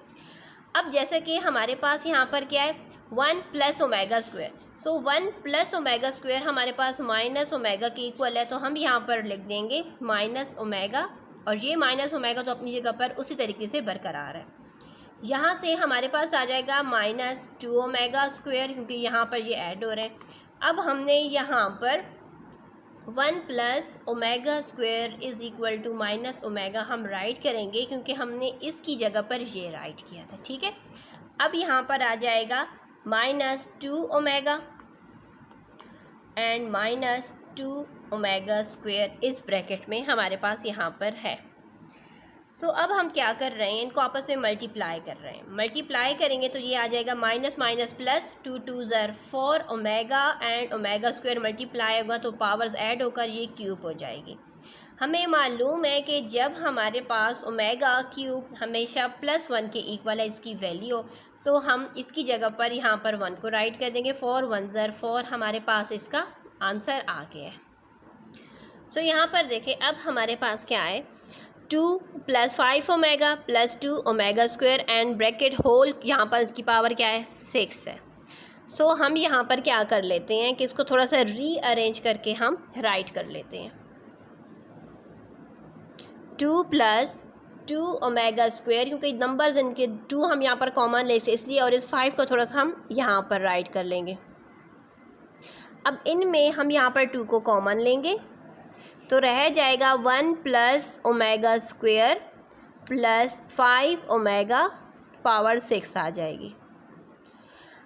अब जैसे कि हमारे पास यहाँ पर क्या है, 1 प्लस ओमेगा स्क्वायर, सो 1 प्लस ओमेगा स्क्वायर हमारे पास माइनस ओमेगा की इक्वल है, तो हम यहाँ पर लिख देंगे माइनस ओमेगा, और ये माइनस ओमेगा तो अपनी जगह पर उसी तरीके से बरकरार है। यहाँ से हमारे पास आ जाएगा -2 ओमेगा स्क्वायर, क्योंकि यहाँ पर ये ऐड हो रहे हैं। अब हमने यहाँ पर 1 plus omega square is equal to minus omega हम राइट करेंगे, क्योंकि हमने इसकी जगह पर ये राइट किया था। ठीक है, अब यहाँ पर आ जाएगा -2 ओमेगा एंड -2 ओमेगा स्क्वायर इस ब्रैकेट में हमारे पास यहाँ पर है। सो अब हम क्या कर रहे हैं, इनको आपस में मल्टीप्लाई कर रहे हैं। मल्टीप्लाई करेंगे तो ये आ जाएगा माइनस माइनस प्लस, 2 2 ज़र 4 omega and omega square multiply होगा तो पावर्स ऐड होकर ये क्यूब हो जाएगी। हमें मालूम है कि जब हमारे पास ओमेगा क्यूब हमेशा +1 के इक्वल है इसकी वैल्यू, तो हम इसकी जगह पर यहाँ पर 1 को राइट कर देंगे। 4 1 ज़र 4 हमारे पास इसका आंसर आ गया है। सो यहाँ पर देखें, अब हमारे पास क्या है, 2 + 5 omega + 2 omega square and bracket whole, यहाँ पर इसकी पावर क्या है, 6 है। सो हम यहाँ पर क्या कर लेते हैं कि इसको थोड़ा सा रीअरेंज करके हम राइट कर लेते हैं। 2 + 2 ओमेगा स्क्वायर, क्योंकि नंबर्स इनके 2 हम यहाँ पर कॉमन ले से इसलिए, और इस 5 को थोड़ा सा हम यहाँ पर राइट कर लेंगे। अब इनमें हम यहाँ पर 2 को कॉमन लेंगे तो रह जाएगा 1 + ओमेगा स्क्वायर + 5 ओमेगा पावर 6 आ जाएगी।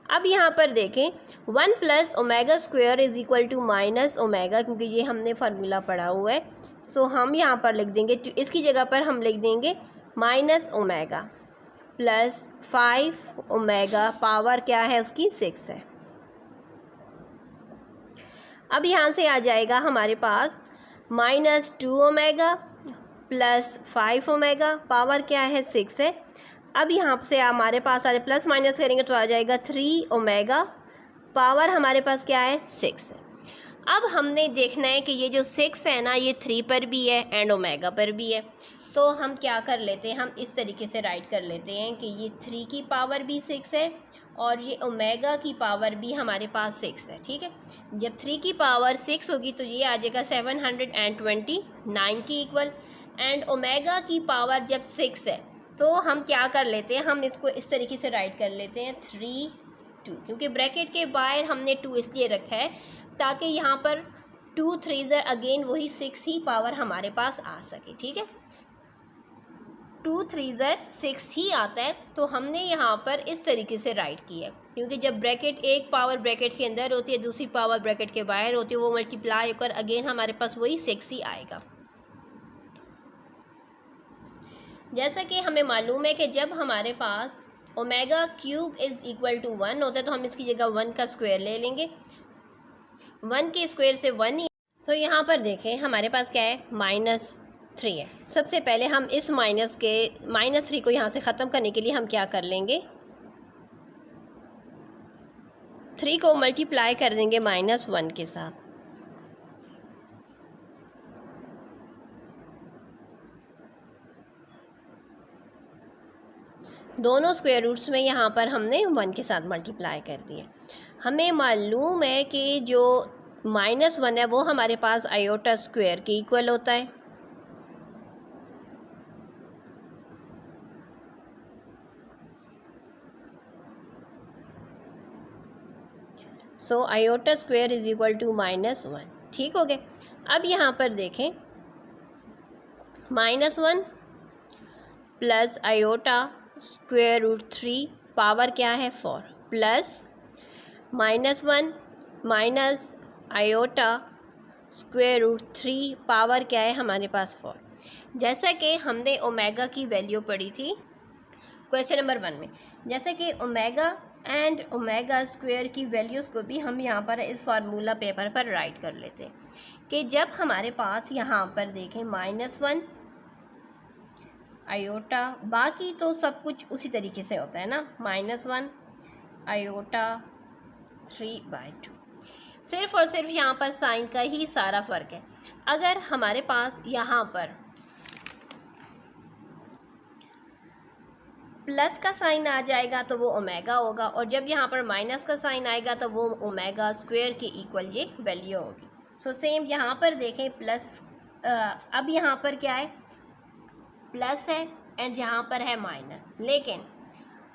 अब यहाँ पर देखें 1 + omega square is equal to minus omega, क्योंकि ये हमने फार्मूला पढ़ा हुआ है। सो हम यहाँ पर लिख देंगे, इसकी जगह पर हम लिख देंगे माइनस ओमेगा + 5 ओमेगा, पावर क्या है उसकी 6 है। अब यहाँ से आ जाएगा हमारे पास -2 ओमेगा प्लस 5 ओमेगा, पावर क्या है 6 है। अब यहाँ से हमारे पास आ प्लस माइनस करेंगे तो आ जाएगा 3 ओमेगा, पावर हमारे पास क्या है 6 है। अब हमने देखना है कि ये जो 6 है ना, ये 3 पर भी है एंड ओमेगा पर भी है। तो हम क्या कर लेते हैं, हम इस तरीके से राइट कर लेते हैं कि ये 3 की पावर भी 6 है और ये ओमेगा की पावर भी हमारे पास 6 है। ठीक है, जब 3 की पावर 6 होगी तो ये आ जाएगा 729 की इक्वल, एंड ओमेगा की पावर जब 6 है तो हम क्या कर लेते हैं, हम इसको इस तरीके से राइट कर लेते हैं 3 2, क्योंकि ब्रैकेट के बाहर हमने 2 इसलिए रखा है ताकि यहाँ पर 2 3 अगेन वही 6 ही पावर हमारे पास आ सके। ठीक है, 2 3 6 ही आता है, तो हमने यहाँ पर इस तरीके से राइट किया है, क्योंकि जब ब्रैकेट एक पावर ब्रैकेट के अंदर होती है, दूसरी पावर ब्रैकेट के बाहर होती है, वो मल्टीप्लाई होकर अगेन हमारे पास वही 6 ही आएगा। जैसा कि हमें मालूम है कि जब हमारे पास omega cube is equal to 1 होता है तो हम इसकी जगह 1 का स्क्वायर ले लेंगे। 1 के स्क्वायर से 1 ही। तो यहाँ पर देखें हमारे पास क्या है, -3 है। सबसे पहले हम इस -3 को यहाँ से ख़त्म करने के लिए हम क्या कर लेंगे, 3 को मल्टीप्लाई कर देंगे -1 के साथ। दोनों स्क्वायर रूट्स में यहाँ पर हमने 1 के साथ मल्टीप्लाई कर दिया। हमें मालूम है कि जो -1 है वो हमारे पास आयोटा स्क्वायर के इक्वल होता है। So iota square is equal to -1। ठीक हो गया। अब यहाँ पर देखें -1 plus iota square root 3 power क्या है 4, प्लस -1 minus iota square root 3 power क्या है हमारे पास 4। जैसा कि हमने ओमेगा की वैल्यू पढ़ी थी क्वेश्चन नंबर 1 में, जैसे कि ओमेगा एंड ओमेगा स्क्वायर की वैल्यूज़ को भी हम यहाँ पर इस फार्मूला पेपर पर राइट कर लेते हैं कि जब हमारे पास यहाँ पर देखें -1 आयोटा, बाकी तो सब कुछ उसी तरीके से होता है ना, -1 आयोटा 3/2, सिर्फ और सिर्फ यहाँ पर साइन का ही सारा फ़र्क है। अगर हमारे पास यहाँ पर प्लस का साइन आ जाएगा तो वो ओमेगा होगा, और जब यहाँ पर माइनस का साइन आएगा तो वो ओमेगा स्क्वायर के इक्वल ये वैल्यू होगी। सो सेम यहाँ पर देखें प्लस, अब यहाँ पर क्या है प्लस है एंड यहाँ पर है माइनस, लेकिन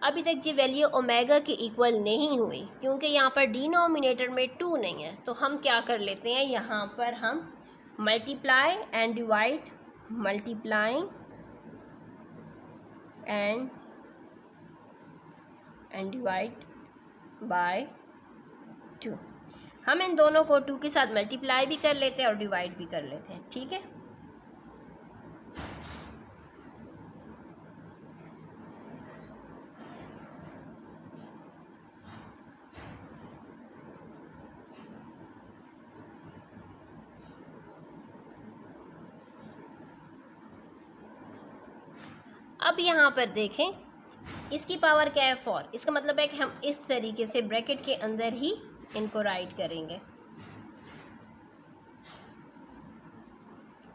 अभी तक ये वैल्यू ओमेगा के इक्वल नहीं हुई क्योंकि यहाँ पर डिनोमिनेटर में 2 नहीं है। तो हम क्या कर लेते हैं, यहाँ पर हम multiply and divide, multiplying and divide by 2, हम इन दोनों को 2 के साथ मल्टीप्लाई भी कर लेते हैं और डिवाइड भी कर लेते हैं। ठीक है, अब यहाँ पर देखें इसकी पावर क्या है 4, इसका मतलब है कि हम इस तरीके से ब्रैकेट के अंदर ही इनको राइट करेंगे।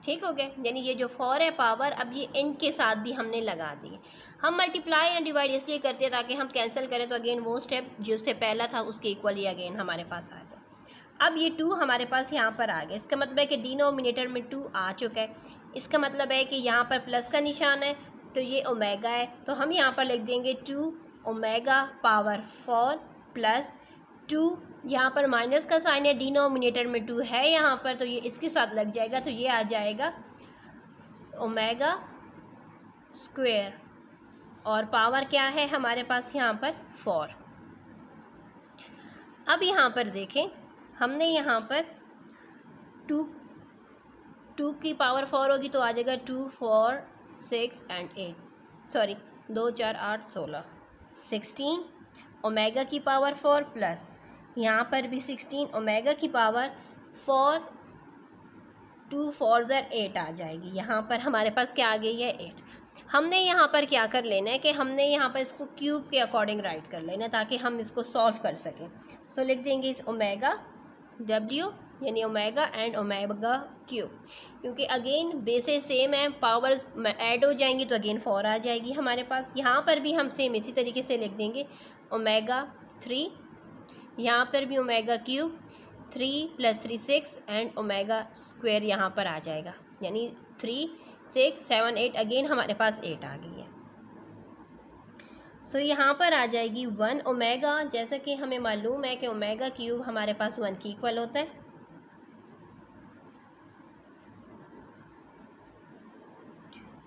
ठीक हो गया, यानी ये जो 4 है पावर, अब ये इनके साथ भी हमने लगा दी। हम मल्टीप्लाई एंड डिवाइड इसलिए करते हैं ताकि हम कैंसिल करें तो अगेन वो स्टेप जो उससे पहला था उसके इक्वल ही अगेन हमारे पास आ जाए। अब ये 2 हमारे पास यहाँ पर आ गया, इसका मतलब है कि डिनोमिनेटर में 2 आ चुका है। इसका मतलब है कि यहाँ पर प्लस का निशान है तो ये ओमेगा है, तो हम यहाँ पर लिख देंगे 2 ओमेगा पावर 4 प्लस 2, यहाँ पर माइनस का साइन है, डिनोमिनेटर में 2 है यहाँ पर तो ये इसके साथ लग जाएगा, तो ये आ जाएगा ओमेगा स्क्वायर और पावर क्या है हमारे पास यहाँ पर 4। अब यहाँ पर देखें हमने यहाँ पर 2 की पावर 4 होगी तो आ जाएगा 2 4 6 एंड 8, सॉरी 2 4 8 16 ओमेगा की पावर 4 प्लस यहाँ पर भी 16 ओमेगा की पावर 4 2 4 8 आ जाएगी। यहाँ पर हमारे पास क्या आ गई है 8। हमने यहाँ पर क्या कर लेना है कि हमने यहाँ पर इसको क्यूब के अकॉर्डिंग राइट कर लेना है ताकि हम इसको सॉल्व कर सकें। सो लिख देंगे इस ओमेगा W यानी ओमेगा एंड ओमेगा क्यूब, क्योंकि अगेन बेसेस सेम है, पावर्स ऐड हो जाएंगी तो अगेन 4 आ जाएगी हमारे पास। यहाँ पर भी हम सेम इसी तरीके से लिख देंगे ओमेगा 3, यहाँ पर भी omega cube 3 + 3 6 and omega square यहाँ पर आ जाएगा, यानी 3 6 7 8 अगेन हमारे पास 8 आ गई है। सो यहाँ पर आ जाएगी 1 ओमेगा, जैसा कि हमें मालूम है कि ओमेगा क्यूब हमारे पास 1 के इक्वल होता है।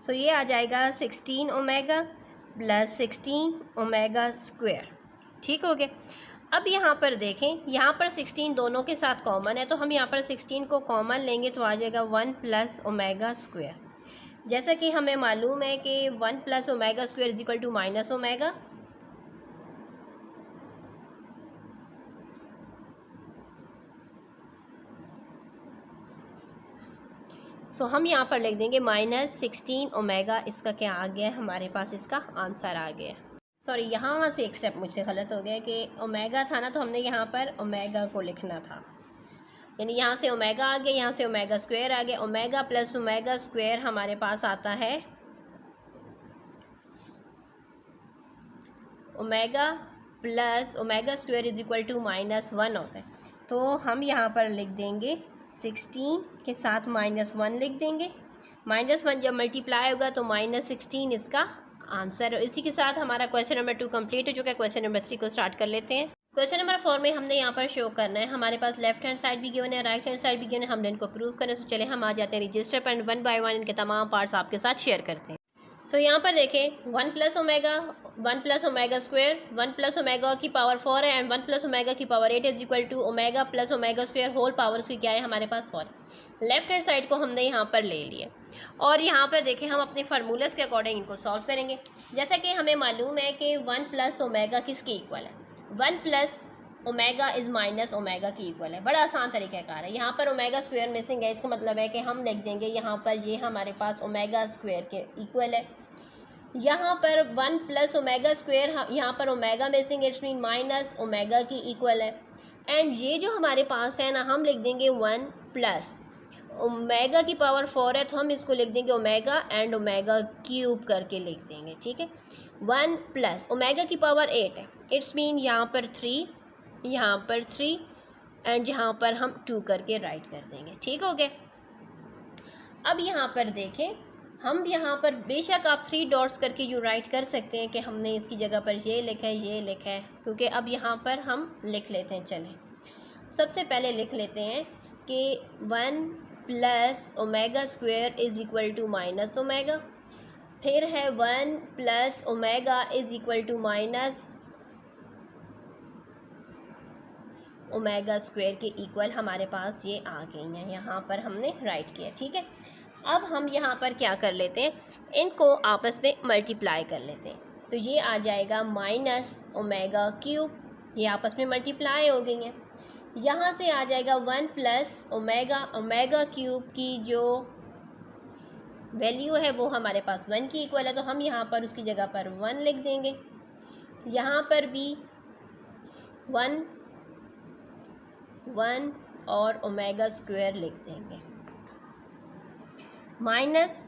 सो ये आ जाएगा 16 ओमेगा + 16 ओमेगा स्क्वायर। ठीक हो गया। अब यहाँ पर देखें, यहाँ पर 16 दोनों के साथ कॉमन है, तो हम यहाँ पर 16 को कॉमन लेंगे तो आ जाएगा 1 + ओमेगा स्क्वायर। जैसा कि हमें मालूम है कि 1 + ओमेगा स्क्वायर = माइनस ओमेगा। सो हम यहाँ पर लिख देंगे -16 ओमेगा। इसका क्या आ गया हमारे पास, इसका आंसर आ गया। सॉरी, यहाँ से एक स्टेप मुझसे गलत हो गया कि ओमेगा था ना, तो हमने यहाँ पर ओमेगा को लिखना था, यानी यहाँ से ओमेगा आ गया, यहाँ से ओमेगा स्क्वायर आ गया। ओमेगा + ओमेगा स्क्वायर हमारे पास आता है ओमेगा + ओमेगा स्क्वायर =-1 होता है। तो हम यहाँ पर लिख देंगे 16 के साथ -1 लिख देंगे। -1 जब मल्टीप्लाई होगा तो -16 इसका आंसर है। इसी के साथ हमारा क्वेश्चन नंबर 2 कंप्लीट हो चुका है। क्वेश्चन नंबर 3 को स्टार्ट कर लेते हैं। क्वेश्चन नंबर 4 में हमने यहाँ पर शो करना है, हमारे पास लेफ्ट हैंड साइड भी गिवन है, राइट हैंड साइड भी गिवन है, हमने इनको प्रूव करना है। तो चले हम आ जाते हैं रजिस्टर पर, 1 बाय 1 इनके तमाम पार्ट्स आपके साथ शेयर करते हैं। सो यहाँ पर देखें 1 + ओमेगा 1 + ओमेगा स्क्वायर 1 + ओमेगा की पावर 4 है एंड 1 + ओमेगा की power 8 = omega + omega square whole power उसकी क्या है हमारे पास 4। लेफ्ट हैंड साइड को हमने यहाँ पर ले लिया और यहाँ पर देखें हम अपने फार्मूलास के अकॉर्डिंग इनको सॉल्व करेंगे। जैसा कि हमें मालूम है कि 1 + ओमेगा किसके इक्वल है, 1 + ओमेगा इज़ माइनस ओमेगा की इक्वल है। बड़ा आसान तरीक़ाकार है। यहाँ पर ओमेगा स्क्वायर मिसिंग है, इसका मतलब है कि हम लिख देंगे यहाँ पर ये हमारे पास ओमेगा स्क्वायर के इक्वल है। यहाँ पर 1 + ओमेगा स्क्वायर, यहाँ पर omega missing, it's mean minus omega की इक्वल है। एंड ये जो हमारे पास है ना, हम लिख देंगे 1 + ओमेगा की पावर 4 है, तो हम इसको लिख देंगे ओमेगा एंड ओमेगा क्यूब करके लिख देंगे। ठीक है, 1 + ओमेगा की पावर 8 है, इट्स मीन यहाँ पर 3, यहाँ पर 3 एंड यहाँ पर हम 2 करके राइट कर देंगे। ठीक हो गया। अब यहाँ पर देखें, हम यहाँ पर बेशक आप 3 डॉट्स करके यूँ राइट कर सकते हैं कि हमने इसकी जगह पर ये लिखा है, ये लिखा है, क्योंकि अब यहाँ पर हम लिख लेते हैं। चलें, सबसे पहले लिख लेते हैं कि 1 + ओमेगा स्क्वायर = माइनस ओमेगा, फिर है 1 + ओमेगा = माइनस ओमेगा स्क्वायर के इक्वल हमारे पास ये आ गई हैं, यहाँ पर हमने राइट किया। ठीक है, अब हम यहाँ पर क्या कर लेते हैं, इनको आपस में मल्टीप्लाई कर लेते हैं। तो ये आ जाएगा माइनस ओमेगा क्यूब, ये आपस में मल्टीप्लाई हो गई हैं। यहाँ से आ जाएगा 1 + ओमेगा क्यूब की जो वैल्यू है वो हमारे पास 1 की इक्वल है, तो हम यहाँ पर उसकी जगह पर 1 लिख देंगे। यहाँ पर भी 1 और ओमेगा स्क्वायर लिख देंगे, माइनस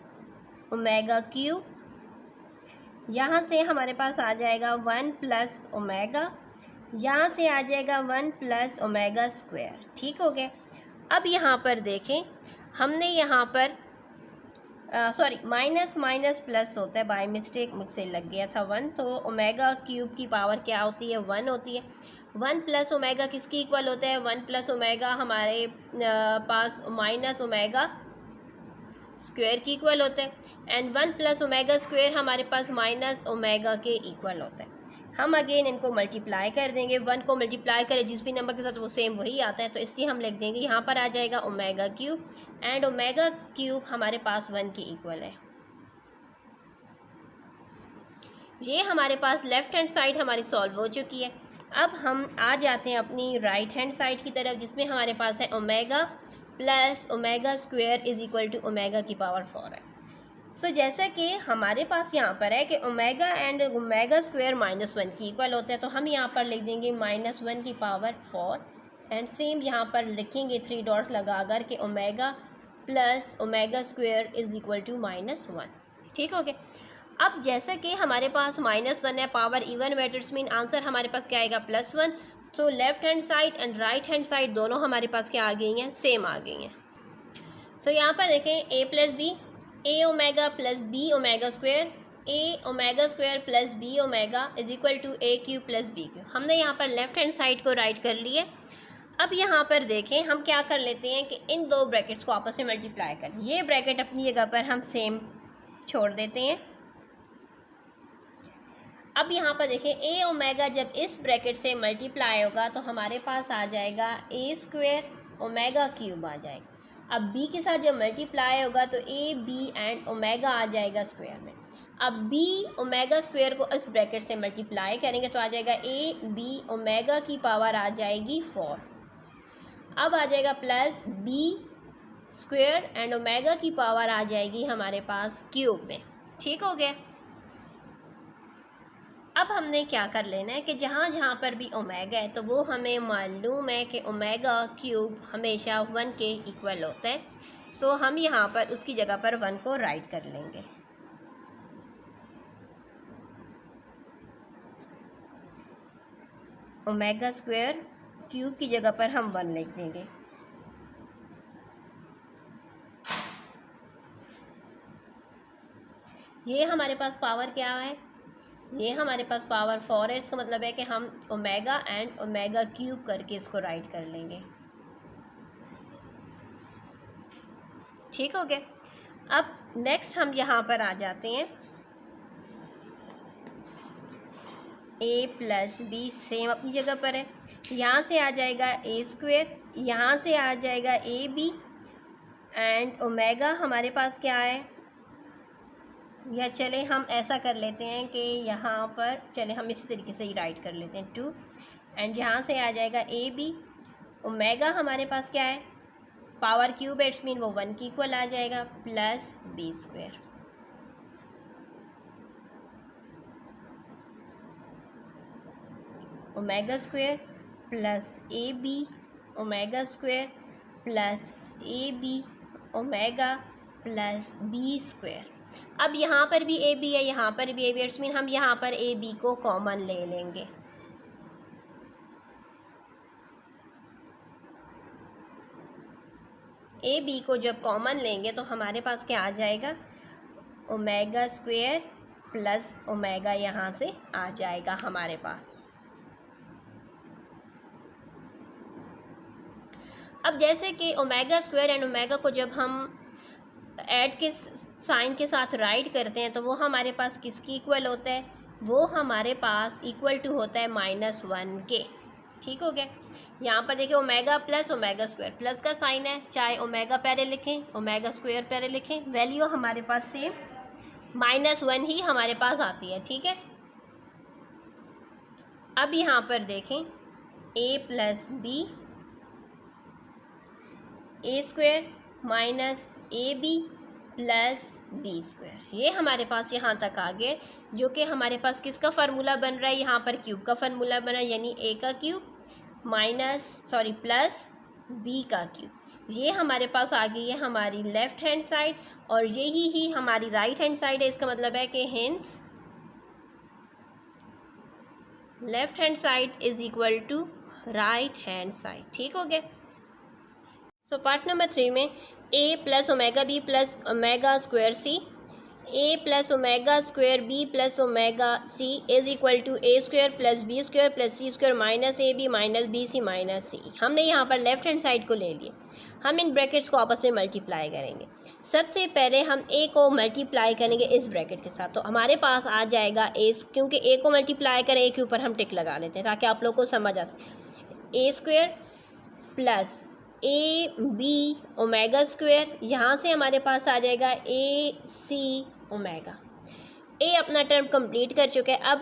ओमेगा क्यूब, यहाँ से हमारे पास आ जाएगा 1 + ओमेगा, यहाँ से आ जाएगा 1 + ओमेगा स्क्वायर। ठीक हो गया। अब यहाँ पर देखें, हमने यहाँ पर सॉरी माइनस प्लस होता है, बाय मिस्टेक मुझसे लग गया था 1, तो ओमेगा क्यूब की पावर क्या होती है 1 होती है। 1 + ओमेगा किसकी इक्वल होता है, 1 + ओमेगा हमारे पास माइनस ओमेगा स्क्वायर की इक्वल होता है एंड 1 + ओमेगा स्क्वायर हमारे पास माइनस ओमेगा के इक्वल होता है। हम अगेन इनको मल्टीप्लाई कर देंगे, 1 को मल्टीप्लाई करें जिस भी नंबर के साथ वो सेम वही आता है, तो इसलिए हम लिख देंगे यहाँ पर आ जाएगा omega cube and omega cube हमारे पास 1 की इक्वल है। ये हमारे पास लेफ़्ट हैंड साइड हमारी सॉल्व हो चुकी है। अब हम आ जाते हैं अपनी राइट हैंड साइड की तरफ, जिसमें हमारे पास है omega plus omega square is equal to omega की पावर 4 है। सो जैसा कि हमारे पास यहाँ पर है कि ओमेगा एंड ओमेगा स्क्वायर -1 की इक्वल होते हैं, तो हम यहाँ पर लिख देंगे -1 की पावर 4 एंड सेम यहाँ पर लिखेंगे 3 डॉट लगा कर के omega plus omega square is equal to -1। ठीक हो गया। अब जैसा कि हमारे पास -1 है, power even matters mean answer हमारे पास क्या आएगा +1। So left hand side and right hand side दोनों हमारे पास क्या आ गई हैं, सेम आ गई हैं। सो यहाँ पर देखें a plus b, a omega plus b omega square, a omega square plus b omega is equal to a q plus b q. हमने यहाँ पर लेफ्ट हैंड साइड को राइट कर लिए। अब यहाँ पर देखें हम क्या कर लेते हैं कि इन दो ब्रैकेट्स को आपस में मल्टीप्लाई कर, ये ब्रैकेट अपनी जगह पर हम सेम छोड़ देते हैं। अब यहाँ पर देखें ए ओमेगा जब इस ब्रैकेट से मल्टीप्लाई होगा तो हमारे पास आ जाएगा ए स्क्वायर ओमेगा क्यूब आ जाएगा। अब बी के साथ जब मल्टीप्लाई होगा तो ए बी एंड ओमेगा आ जाएगा स्क्वायर में। अब बी ओमेगा स्क्वायर को इस ब्रैकेट से मल्टीप्लाई करेंगे तो आ जाएगा ए बी ओमेगा की पावर आ जाएगी 4। अब आ जाएगा plus b square and omega की पावर आ जाएगी हमारे पास क्यूब में। ठीक हो गया। अब हमने क्या कर लेना है कि जहाँ जहाँ पर भी ओमेगा है तो वो हमें मालूम है कि ओमेगा क्यूब हमेशा 1 के इक्वल होता है। सो हम यहाँ पर उसकी जगह पर 1 को राइट कर लेंगे। ओमेगा स्क्वायर क्यूब की जगह पर हम 1 लिख देंगे। ये हमारे पास पावर क्या है, ये हमारे पास पावर 4 है। इसका मतलब है कि हम ओमेगा एंड ओमेगा क्यूब करके इसको राइट कर लेंगे। ठीक हो गया। अब नेक्स्ट हम यहाँ पर आ जाते हैं a प्लस बी सेम अपनी जगह पर है। यहाँ से आ जाएगा ए स्क्वायर, यहाँ से आ जाएगा ए बी एंड ओमेगा हमारे पास क्या है, या चले हम ऐसा कर लेते हैं कि यहाँ पर चले हम इसी तरीके से ही राइट कर लेते हैं 2 एंड यहाँ से आ जाएगा ए बी ओमेगा हमारे पास क्या है पावर क्यूब इट्स मीन वो 1 की इक्वल आ जाएगा plus b square. Omega square plus a b omega square plus a b omega plus b square. अब यहाँ पर भी ए बी है, यहाँ पर भी ए बी, इट्स मीन हम यहाँ पर ए बी को कॉमन ले लेंगे। ए बी को जब कॉमन लेंगे तो हमारे पास क्या आ जाएगा ओमेगा स्क्वायर प्लस ओमेगा यहाँ से आ जाएगा हमारे पास। अब जैसे कि ओमेगा स्क्वायर एंड ओमेगा को जब हम ऐड के साइन के साथ राइट करते हैं तो वो हमारे पास किसकी इक्वल होता है, वो हमारे पास इक्वल टू होता है -1 के। ठीक हो गया। यहाँ पर देखिए omega plus omega square, plus का साइन है, चाहे ओमेगा पहले लिखें ओमेगा स्क्वायर पहले लिखें, वैल्यू हमारे पास सेम -1 ही हमारे पास आती है। ठीक है। अब यहाँ पर देखें a plus b a square minus a b plus b square, ये हमारे पास यहाँ तक आ गए, जो कि हमारे पास किसका फार्मूला बन रहा है, यहाँ पर क्यूब का फार्मूला बना है, यानी ए का क्यूब प्लस बी का क्यूब। ये हमारे पास आ गई है हमारी लेफ़्ट हैंड साइड और यही ही हमारी राइट हैंड साइड है। इसका मतलब है कि hence left hand side is equal to right hand side. ठीक हो गया। सो पार्ट नंबर 3 में a plus omega b plus omega square c, a plus omega square b plus omega c is equal to a square plus b square plus c square minus a b minus b c minus c. हमने यहाँ पर left hand side को ले लिए। हम in brackets को आपस में मल्टीप्लाई करेंगे। सबसे पहले हम a को मल्टीप्लाई करेंगे इस ब्रैकेट के साथ, तो हमारे पास आ जाएगा a, क्योंकि a को मल्टीप्लाई करें a के ऊपर हम टिक लगा लेते हैं ताकि आप लोग को समझ आ सके। A square plus a b omega square, यहाँ से हमारे पास आ जाएगा ए सी ओमेगा। ए अपना टर्म कंप्लीट कर चुके हैं। अब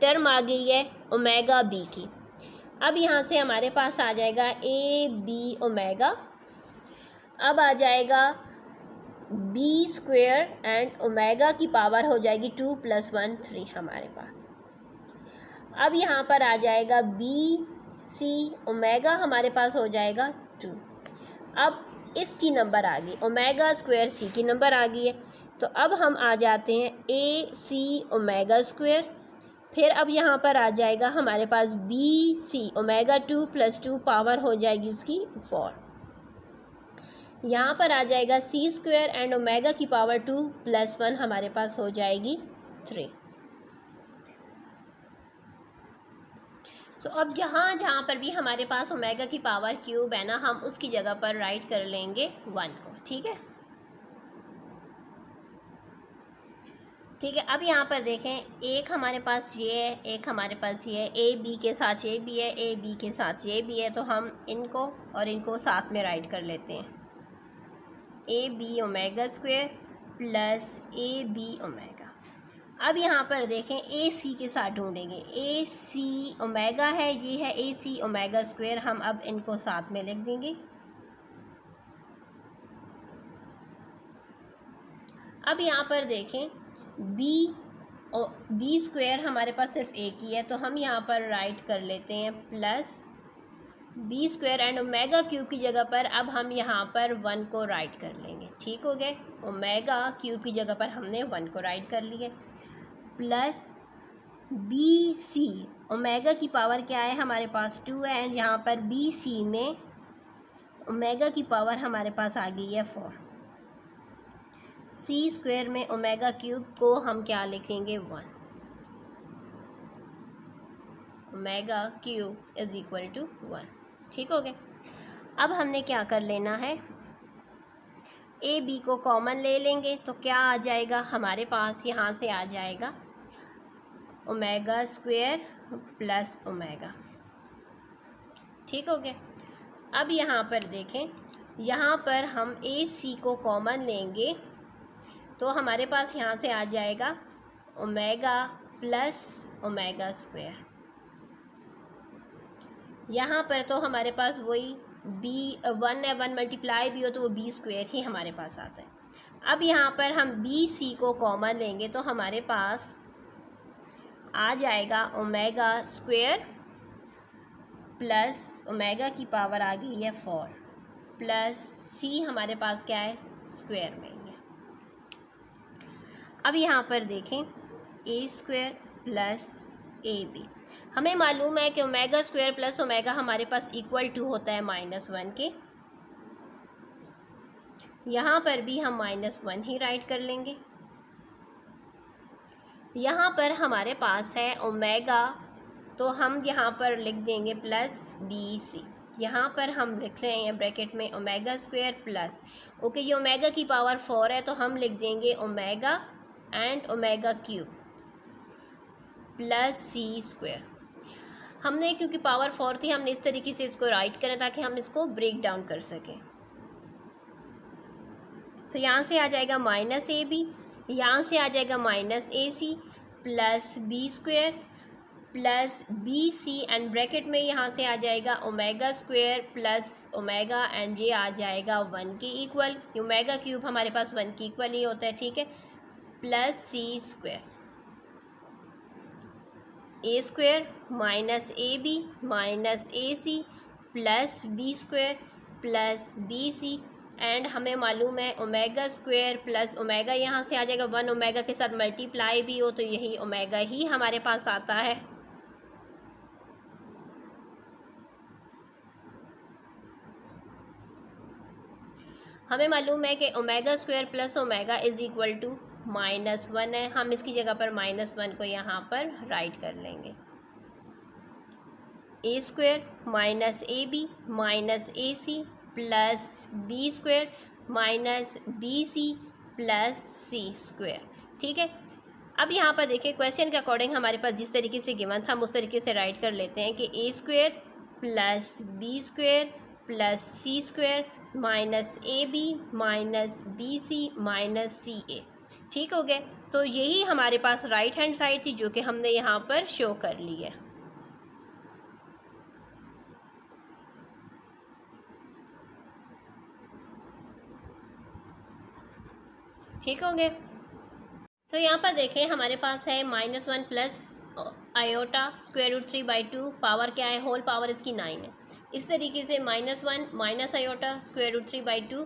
टर्म आ गई है ओमेगा बी की। अब यहाँ से हमारे पास आ जाएगा ए बी ओमेगा, अब आ जाएगा बी स्क्वेयर एंड ओमेगा की पावर हो जाएगी 2 + 1 3 हमारे पास। अब यहाँ पर आ जाएगा बी सी ओमेगा, हमारे पास हो जाएगा 2। अब इसकी नंबर आ गई ओमेगा स्क्वेयर सी की नंबर आ गई है, तो अब हम आ जाते हैं ए सी ओमेगा स्क्वेयर। फिर अब यहाँ पर आ जाएगा हमारे पास बी सी ओमेगा 2 + 2 पावर हो जाएगी उसकी 4। यहाँ पर आ जाएगा सी स्क्वेयर एंड ओमेगा की पावर 2 + 1 हमारे पास हो जाएगी 3। सो अब जहाँ जहाँ पर भी हमारे पास ओमेगा की पावर क्यूब है ना, हम उसकी जगह पर राइट कर लेंगे 1 को। ठीक है, ठीक है। अब यहाँ पर देखें, एक हमारे पास ये है, एक हमारे पास ये है, ए बी के साथ ये भी है, ए बी के साथ ये भी है, तो हम इनको और इनको साथ में राइट कर लेते हैं। A b omega square plus a b omega. अब यहाँ पर देखें, ए सी के साथ ढूंढेंगे, ए सी ओमेगा है, ये है ए सी ओमेगा स्क्वेयर, हम अब इनको साथ में लिख देंगे। अब यहाँ पर देखें, बी स्क्वेयर हमारे पास सिर्फ एक ही है, तो हम यहाँ पर राइट कर लेते हैं plus b square and omega cube की जगह पर अब हम यहाँ पर 1 को राइट कर लेंगे। ठीक हो गए, ओमेगा क्यूब की जगह पर हमने 1 को राइट कर लिए, प्लस बी सी ओमेगा की पावर क्या है हमारे पास 2 है, एंड यहाँ पर बी सी में ओमेगा की पावर हमारे पास आ गई है 4। सी स्क्वेयर में ओमेगा क्यूब को हम क्या लिखेंगे 1, omega cube is equal to 1। ठीक हो गया। अब हमने क्या कर लेना है, ए बी को कॉमन ले लेंगे, तो क्या आ जाएगा हमारे पास, यहाँ से आ जाएगा ओमेगा स्क्वेयर प्लस ओमेगा। ठीक हो गया। अब यहाँ पर देखें, यहाँ पर हम ए सी को कॉमन लेंगे, तो हमारे पास यहाँ से आ जाएगा ओमेगा प्लस ओमेगा स्क्वेयर। यहाँ पर तो हमारे पास वही बी 1 है, 1 मल्टीप्लाई भी हो तो वो बी स्क्वेयर ही हमारे पास आता है। अब यहाँ पर हम बी सी को कॉमन लेंगे, तो हमारे पास आ जाएगा ओमेगा स्क्वेयर प्लस ओमेगा की पावर आ गई है 4, प्लस सी हमारे पास क्या है स्क्वेयर में है। अब यहाँ पर देखें, ए स्क्वेयर प्लस ए बी, हमें मालूम है कि ओमेगा स्क्वेयर प्लस ओमेगा हमारे पास इक्वल टू होता है -1 के। यहाँ पर भी हम -1 ही राइट कर लेंगे। यहाँ पर हमारे पास है ओमेगा, तो हम यहाँ पर लिख देंगे प्लस बी सी। यहाँ पर हम लिख रहे हैं ब्रैकेट में ओमेगा स्क्वेयर प्लस, ओके ये ओमेगा की पावर 4 है, तो हम लिख देंगे omega and omega cube plus c square. हमने क्योंकि पावर 4 थी, हमने इस तरीके से इसको राइट करें ताकि हम इसको ब्रेक डाउन कर सकें। सो यहाँ से आ जाएगा माइनस ए बी, यहाँ से आ जाएगा minus a c plus b square plus b c, and bracket में यहाँ से आ जाएगा omega square plus omega, and ये आ जाएगा 1 के इक्वल। ओमेगा क्यूब हमारे पास 1 के इक्वल ही होता है। ठीक है, plus c square, a square minus a b minus a c plus b square plus b c, and हमें मालूम है ओमेगा स्क्वेयर प्लस ओमेगा यहाँ से आ जाएगा 1 ओमेगा के साथ मल्टीप्लाई भी हो तो यही ओमेगा ही हमारे पास आता है। हमें मालूम है कि omega square plus omega is equal to -1 है, हम इसकी जगह पर -1 को यहाँ पर राइट कर लेंगे। A square minus a b minus a c plus b square minus b c plus c square. ठीक है, अब यहाँ पर देखिए क्वेश्चन के अकॉर्डिंग हमारे पास जिस तरीके से गिवन था हम उस तरीके से राइट कर लेते हैं कि a square plus b square plus c square minus a b minus b c minus c a. ठीक हो गए। तो यही हमारे पास राइट हैंड साइड थी जो कि हमने यहाँ पर शो कर ली है। ठीक हो गए। सो यहाँ पर देखें हमारे पास है -1 प्लस आयोटा √3/2, पावर क्या है, होल पावर इसकी 9 है। इस तरीके से -1 माइनस आयोटा √3/2,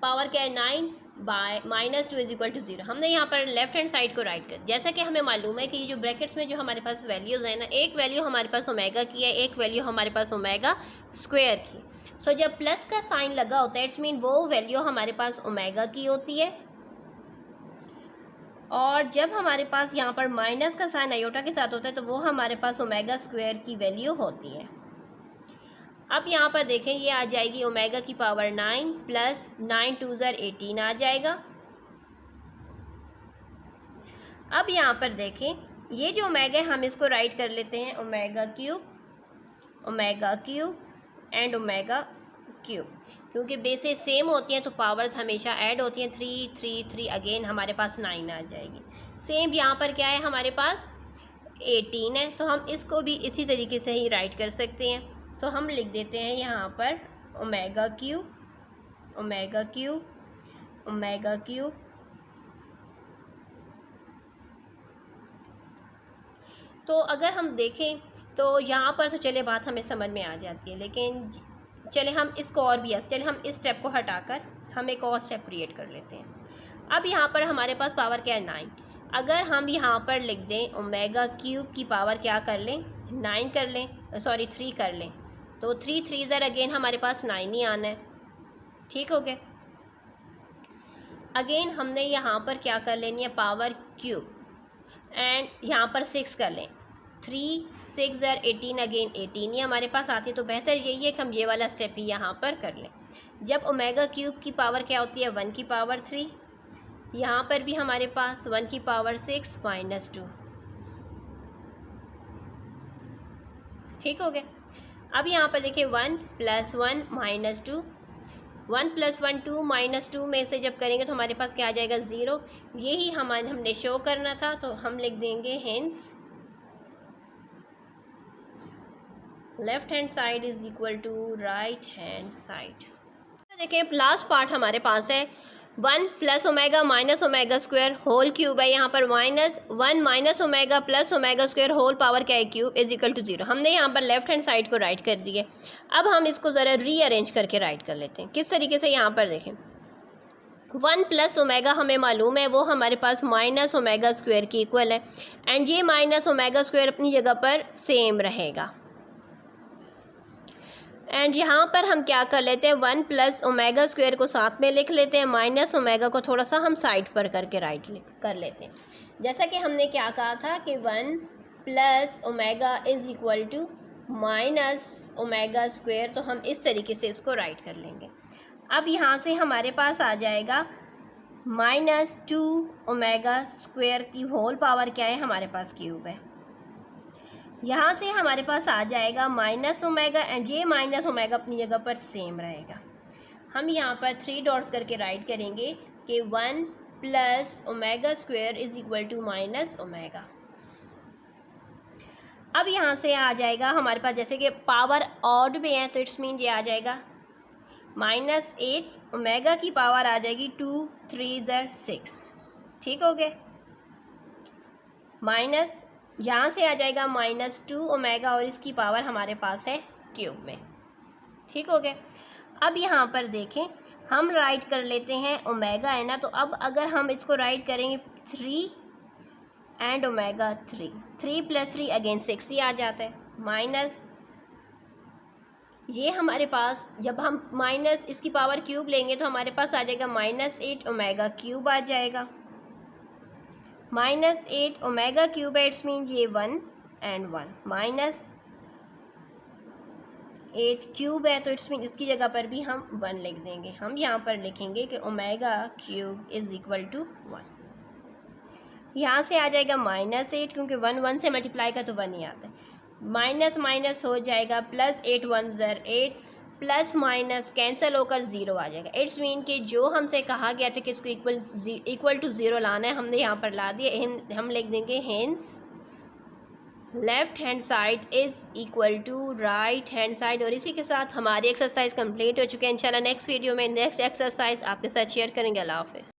पावर क्या है 9 बाय -2 इज इक्वल टू 0। हमने यहाँ पर लेफ्ट हैंड साइड को राइट कर, जैसा कि हमें मालूम है कि ये जो ब्रैकेट्स में जो हमारे पास वैल्यूज़ है ना, एक वैल्यू हमारे पास ओमेगा की है, एक वैल्यू हमारे पास ओमेगा स्क्वायर की। सो जब प्लस का साइन लगा होता है इट्स मीन वो वैल्यू हमारे पास ओमेगा की होती है, और जब हमारे पास यहाँ पर माइनस का साइन आयोटा के साथ होता है तो वो हमारे पास ओमेगा स्क्वायर की वैल्यू होती है। अब यहाँ पर देखें ये आ जाएगी ओमेगा की पावर 9 प्लस 9 2 18 आ जाएगा। अब यहाँ पर देखें ये जो ओमेगा है हम इसको राइट कर लेते हैं omega cube and omega cube, क्योंकि बेसेस सेम होती हैं तो पावर्स हमेशा ऐड होती हैं। 3 3 3 अगेन हमारे पास 9 आ जाएगी। सेम यहाँ पर क्या है हमारे पास 18 है, तो हम इसको भी इसी तरीके से ही राइट कर सकते हैं। तो हम लिख देते हैं यहाँ पर omega cube omega cube omega cube. तो अगर हम देखें तो यहाँ पर तो चले बात हमें समझ में आ जाती है, लेकिन चले हम इसको और भी चले हम इस स्टेप को हटाकर हम एक और स्टेप क्रिएट कर लेते हैं। अब यहाँ पर हमारे पास पावर क्या है 9। अगर हम यहाँ पर लिख दें ओमेगा क्यूब की पावर क्या कर लें 9 कर लें, सॉरी 3 कर लें, तो 3 3 अगेन हमारे पास 9 ही आना है। ठीक हो गया। अगेन हमने यहाँ पर क्या कर लेनी है पावर क्यूब एंड यहाँ पर 6 कर लें, 3 6 18 अगेन 18 ही हमारे पास आती है। तो बेहतर यही है कि हम ये वाला स्टेप ही यहाँ पर कर लें। जब ओमेगा क्यूब की पावर क्या होती है 1 की पावर 3, यहाँ पर भी हमारे पास 1 की पावर 6 -2। ठीक हो गया। अब यहाँ पर देखिए 1 + 1 -2, 1 + 1 2 -2 में से जब करेंगे तो हमारे पास क्या आ जाएगा 0। यही हमने शो करना था, तो हम लिख देंगे hence left hand side is equal to right hand side. देखिए लास्ट पार्ट हमारे पास है 1 + omega - omega square whole cube है। यहाँ पर -1 - omega + omega square whole power क्या है क्यूब इज इक्वल टू 0। हमने यहाँ पर लेफ्ट हैंड साइड को राइट कर दिया। अब हम इसको ज़रा रीअरेंज करके राइट कर लेते हैं। किस तरीके से, यहाँ पर देखें 1 + ओमेगा हमें मालूम है वो हमारे पास - ओमेगा स्क्वायर की इक्वल है, एंड ये - ओमेगा स्क्वायर अपनी जगह पर सेम रहेगा। एंड यहाँ पर हम क्या कर लेते हैं 1 + ओमेगा स्क्वायर को साथ में लिख लेते हैं, माइनस ओमेगा को थोड़ा सा हम साइड पर करके राइट कर लेते हैं। जैसा कि हमने क्या कहा था कि 1 + omega is equal to -omega square, तो हम इस तरीके से इसको राइट कर लेंगे। अब यहाँ से हमारे पास आ जाएगा -2 ओमेगा स्क्वायर की होल पावर क्या है हमारे पास क्यूब है। यहाँ से हमारे पास आ जाएगा -ओमेगा, एंड ये -ओमेगा अपनी जगह पर सेम रहेगा। हम यहाँ पर 3 डॉट्स करके राइट करेंगे कि 1 + omega square is equal to -omega. अब यहाँ से आ जाएगा हमारे पास, जैसे कि पावर ऑड में है तो इट्स मीन ये आ जाएगा -8 ओमेगा की पावर आ जाएगी 2 3 6। ठीक हो गए। माइनस यहाँ से आ जाएगा -2 ओमेगा, और इसकी पावर हमारे पास है क्यूब में। ठीक हो गया। अब यहाँ पर देखें हम राइट कर लेते हैं ओमेगा है ना, तो अब अगर हम इसको राइट करेंगे 3 एंड ओमेगा 3 + 3 अगेन 6 ही आ जाता है, माइनस ये हमारे पास जब हम माइनस इसकी पावर क्यूब लेंगे तो हमारे पास आ जाएगा -8 ओमेगा क्यूब आ जाएगा। -8 ओमेगा क्यूब है, इट्स मीन ये 1 एंड 1 -8 क्यूब है, तो इट्स मीन इसकी जगह पर भी हम 1 लिख देंगे। हम यहाँ पर लिखेंगे कि omega cube is equal to 1। यहाँ से आ जाएगा -8, क्योंकि 1 1 से मल्टीप्लाई का तो 1 ही आता है, माइनस माइनस हो जाएगा +8 1 = 8, प्लस माइनस कैंसिल होकर ज़ीरो आ जाएगा। इट्स मीन कि जो हमसे कहा गया था कि इसको इक्वल टू ज़ीरो लाना है, हमने यहाँ पर ला दिया। हम लिख देंगे hence left hand side is equal to right hand side. और इसी के साथ हमारी एक्सरसाइज कंप्लीट हो चुकी है। इंशाल्लाह नेक्स्ट वीडियो में नेक्स्ट एक्सरसाइज आपके साथ शेयर करेंगे। अल्लाह हाफ़िज़।